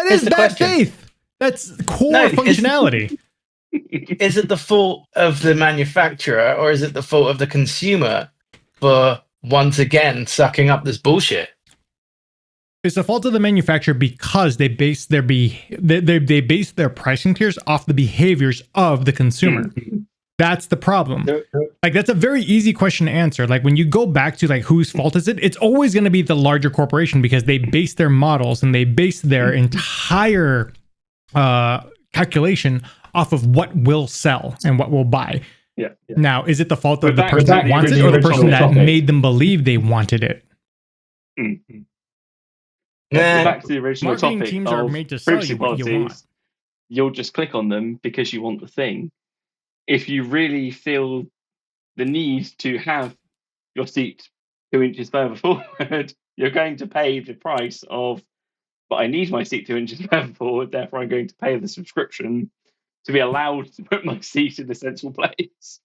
is bad faith. That's core functionality. Is it the fault of the manufacturer or is it the fault of the consumer for once again sucking up this bullshit? It's the fault of the manufacturer because they base their they base their pricing tiers off the behaviors of the consumer. That's the problem. Like, that's a very easy question to answer. Like, when you go back to like whose fault is it, it's always going to be the larger corporation because they base their models and they base their entire calculation off of what will sell and what will buy. Yeah. Now, is it the fault of the person that wants it or the person that made them believe they wanted it? Mm-hmm. Yeah. Back to the original Marketing topic teams of are made to sell you what you want. You'll just click on them because you want the thing. If you really feel the need to have your seat 2 inches further forward, you're going to pay the price of, but I need my seat 2 inches further forward, therefore I'm going to pay the subscription to be allowed to put my seat in the central place.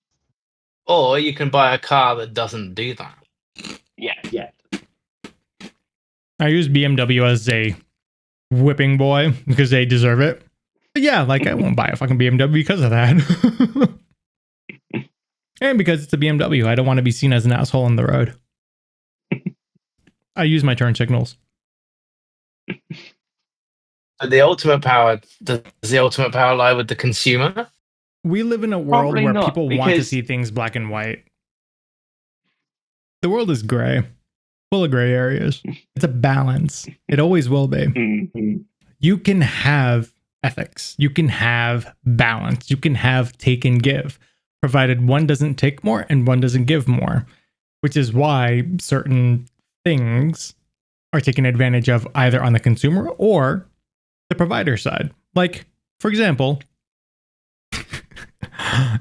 Or you can buy a car that doesn't do that. Yeah. I use BMW as a whipping boy because they deserve it. But yeah, like, I won't buy a fucking BMW because of that. And because it's a BMW, I don't want to be seen as an asshole on the road. I use my turn signals. But the ultimate power, does the ultimate power lie with the consumer? We live in a world Probably where not, people want to because- see things black and white. The world is gray, full of gray areas. It's a balance. It always will be. Mhm. You can have ethics. You can have balance. You can have take and give, provided one doesn't take more and one doesn't give more, which is why certain things are taken advantage of either on the consumer or the provider side. Like, for example,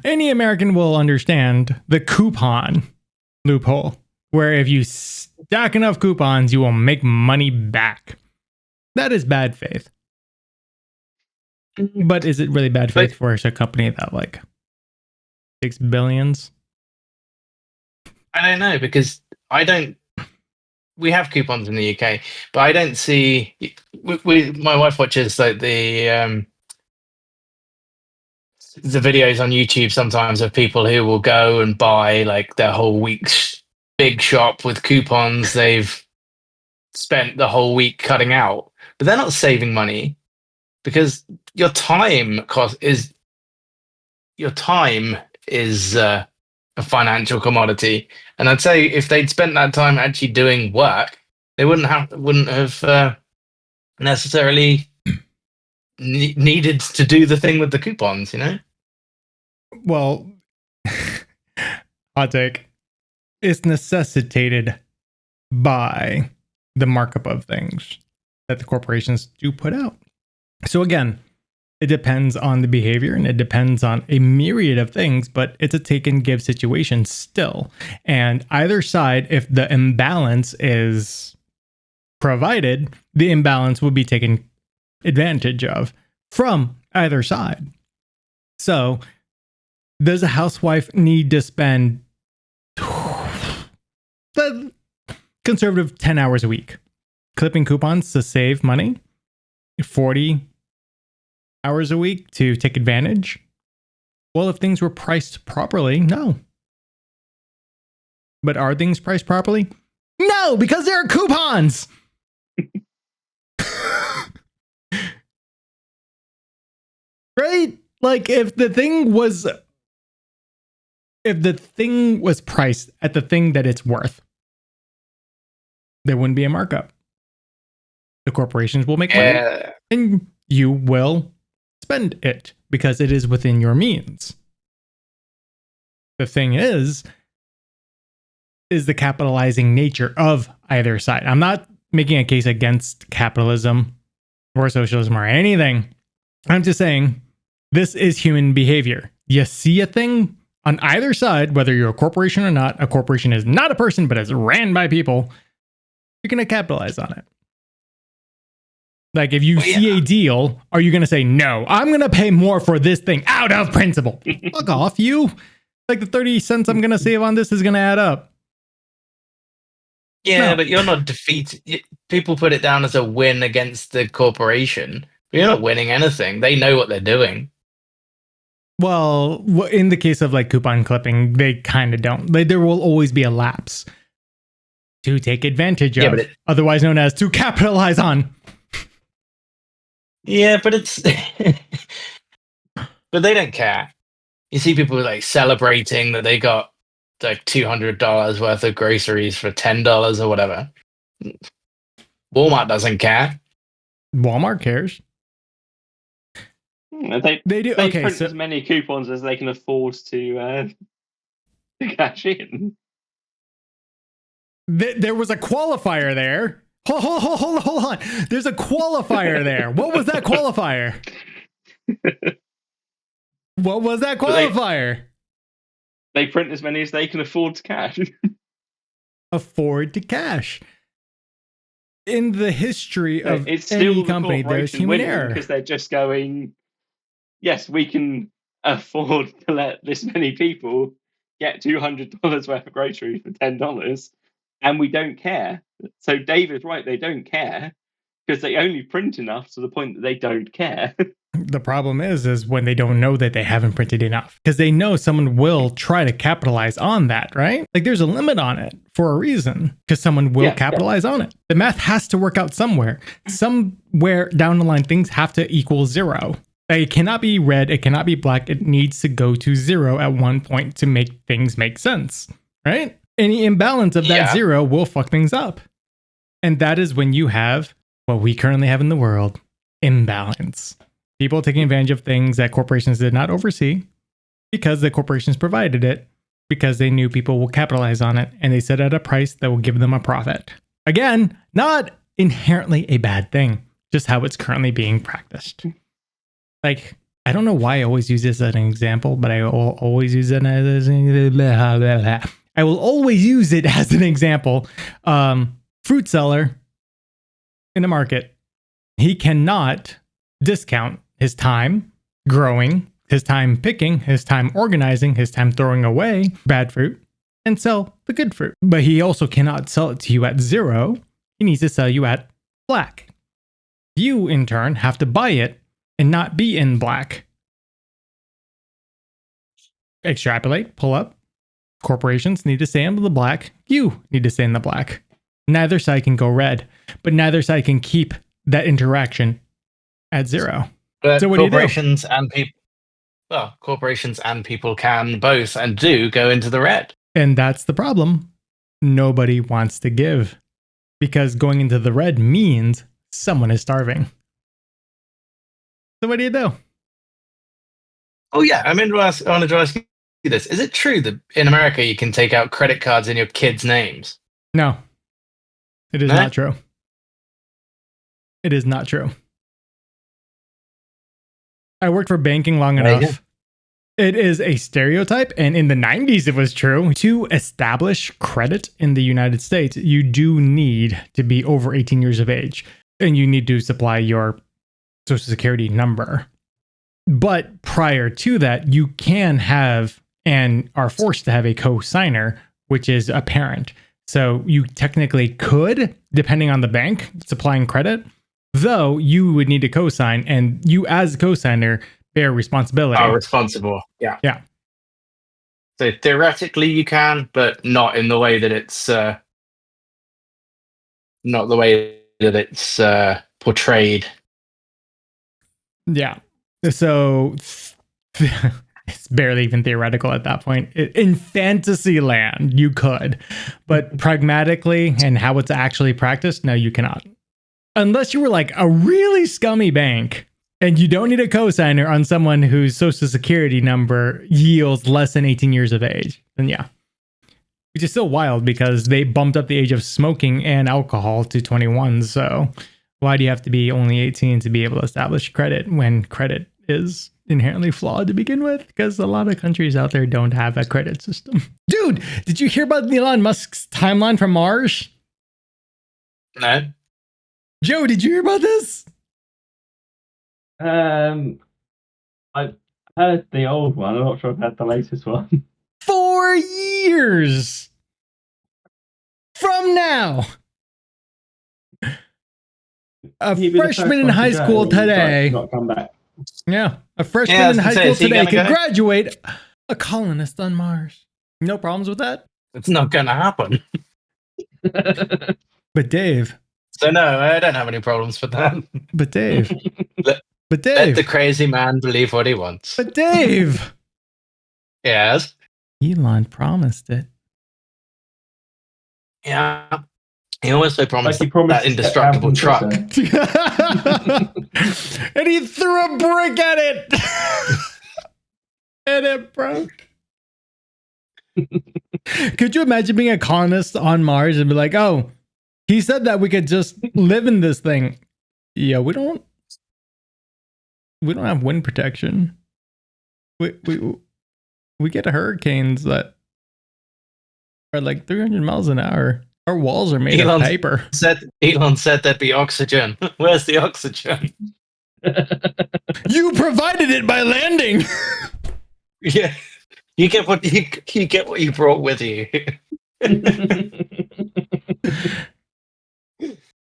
any American will understand the coupon loophole, where if you stack enough coupons, you will make money back. That is bad faith. But is it really bad faith for a company that like takes billions? I don't know, because we have coupons in the UK, but I don't see. My wife watches like the videos on YouTube sometimes of people who will go and buy like their whole week's big shop with coupons they've spent the whole week cutting out, but they're not saving money because your time is a financial commodity. And I'd say if they'd spent that time actually doing work, they wouldn't have necessarily needed to do the thing with the coupons, you know? Well, hot take. It's necessitated by the markup of things that the corporations do put out. So again, it depends on the behavior and it depends on a myriad of things, but it's a take and give situation still. And either side, if the imbalance is provided, the imbalance will be taken advantage of from either side. So, does a housewife need to spend the conservative 10 hours a week clipping coupons to save money? 40 hours a week to take advantage? Well, if things were priced properly, no. But are things priced properly? No, because there are coupons. Right? Like if the thing was priced at the thing that it's worth, there wouldn't be a markup. The corporations will make money and you will spend it because it is within your means. The thing is the capitalizing nature of either side. I'm not making a case against capitalism or socialism or anything. I'm just saying this is human behavior. You see a thing on either side, whether you're a corporation or not. A corporation is not a person, but it's ran by people. You're going to capitalize on it. Like if you see a deal, are you going to say, no, I'm going to pay more for this thing out of principle? Fuck off, you. Like the 30 cents I'm going to save on this is going to add up. Yeah, No. but you're not defeated. People put it down as a win against the corporation. But you're not winning anything. They know what they're doing. Well, in the case of like coupon clipping, they kind of don't. There will always be a lapse to take advantage of, otherwise known as to capitalize on. Yeah, but it's but they don't care. You see people like celebrating that they got like $200 worth of groceries for $10 or whatever. Walmart doesn't care. Walmart cares. They do. They Okay, print so as many coupons as they can afford to cash in. There was a qualifier there. Hold on. There's a qualifier there. What was that qualifier? What was that qualifier? They print as many as they can afford to cash. Afford to cash. In the history of It's still any company, there's human error. Because they're just going, yes, we can afford to let this many people get $200 worth of groceries for $10, and we don't care. So David's right, they don't care because they only print enough to the point that they don't care. The problem is when they don't know that they haven't printed enough, because they know someone will try to capitalize on that, right? Like there's a limit on it for a reason, because someone will capitalize on it. The math has to work out somewhere. Somewhere down the line, things have to equal zero. It cannot be red. It cannot be black. It needs to go to 0 at one point to make things make sense, right? Any imbalance of that 0 will fuck things up. And that is when you have what we currently have in the world, imbalance. People taking advantage of things that corporations did not oversee because the corporations provided it, because they knew people will capitalize on it, and they set at a price that will give them a profit. Again, not inherently a bad thing, just how it's currently being practiced. Like, I don't know why I always use this as an example, but I will always use it as I will always use it as an example. Fruit seller in the market, he cannot discount his time growing, his time picking, his time organizing, his time throwing away bad fruit and sell the good fruit. But he also cannot sell it to you at 0. He needs to sell you at black. You, in turn, have to buy it and not be in black. Extrapolate, pull up. Corporations need to stay in the black. You need to stay in the black. Neither side can go red, but neither side can keep that interaction at 0. But so what corporations and people, corporations and people can both and do go into the red. And that's the problem. Nobody wants to give because going into the red means someone is starving. So what do you do? Oh yeah, I wanted to ask you this. Is it true that in America you can take out credit cards in your kids' names? No. It is not true. It is not true. I worked for banking long enough. It is a stereotype, and in the 90s it was true. To establish credit in the United States, you do need to be over 18 years of age, and you need to supply your Social Security number. But prior to that, you can have and are forced to have a co-signer, which is a parent. So you technically could, depending on the bank, supplying credit, though you would need to co-sign, and you as a co-signer bear responsibility. Are responsible. Yeah. Yeah. So theoretically you can, but not in the way that it's portrayed. Yeah. So it's barely even theoretical at that point. In fantasy land, you could, but pragmatically and how it's actually practiced, no, you cannot. Unless you were like a really scummy bank and you don't need a cosigner on someone whose Social Security number yields less than 18 years of age, then yeah. Which is still wild because they bumped up the age of smoking and alcohol to 21. So why do you have to be only 18 to be able to establish credit when credit is inherently flawed to begin with? Because a lot of countries out there don't have a credit system. Dude, did you hear about Elon Musk's timeline from Mars? No. Joe, did you hear about this? I heard the old one. I'm not sure I've had the latest one. 4 years from now. A freshman in high school today. Not come back. Yeah, a freshman in high school today can graduate a colonist on Mars. No problems with that? It's not going to happen. But Dave. So no, I don't have any problems with that. But Dave. Let the crazy man believe what he wants. But Dave. Yes. Elon promised it. Yeah. He also promised that indestructible truck. And he threw a brick at it. And it broke. Could you imagine being a colonist on Mars and be like, oh, he said that we could just live in this thing. Yeah, we don't have wind protection. We get hurricanes that are like 300 miles an hour. Our walls are made of paper. Elon said there'd be oxygen. Where's the oxygen? You provided it by landing. Yeah, you get what you brought with you.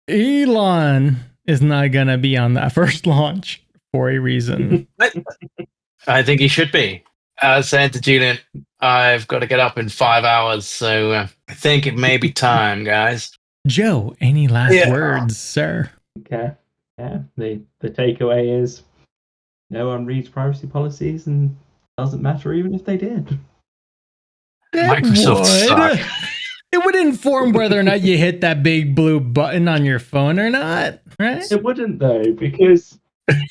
Elon is not gonna be on that first launch for a reason. I think he should be. I was saying to Julian, I've got to get up in 5 hours, so I think it may be time, guys. Joe, any last words, sir? Okay. Yeah. The takeaway is no one reads privacy policies and doesn't matter even if they did. Microsoft suck. It would inform whether or not you hit that big blue button on your phone or not, right? It wouldn't though, because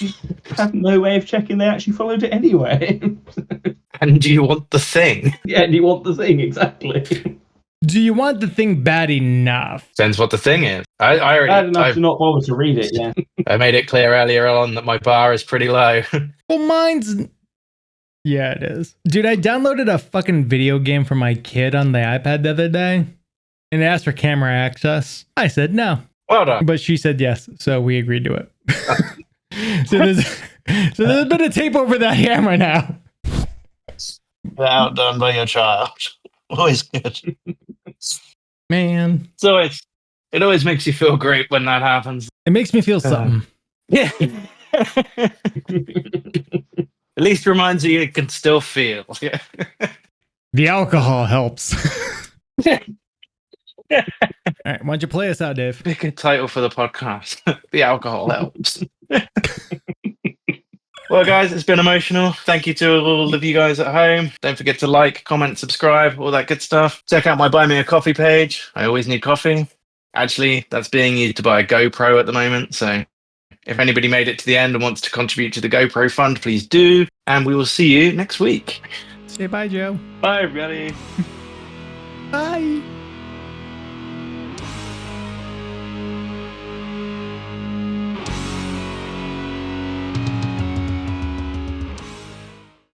you have no way of checking they actually followed it anyway. And do you want the thing? Yeah, and you want the thing, exactly. Do you want the thing bad enough? Depends what the thing is. I Bad already enough to not bother to read it, yeah. I made it clear earlier on that my bar is pretty low. Well, mine's... Yeah, it is. Dude, I downloaded a fucking video game for my kid on the iPad the other day, and it asked for camera access. I said no. Well done. But she said yes, so we agreed to it. so there's a bit of tape over that camera now. Outdone by your child. Always good. Man. So it always makes you feel great when that happens. It makes me feel something. Yeah. At least reminds you can still feel. Yeah. The alcohol helps. All right, why don't you play us out, Dave? Pick a title for the podcast. The alcohol helps. Well, guys, it's been emotional. Thank you to all of you guys at home. Don't forget to like, comment, subscribe, all that good stuff. Check out my Buy Me a Coffee page. I always need coffee. Actually, that's being used to buy a GoPro at the moment. So if anybody made it to the end and wants to contribute to the GoPro fund, please do. And we will see you next week. Say bye, Joe. Bye, everybody. Bye.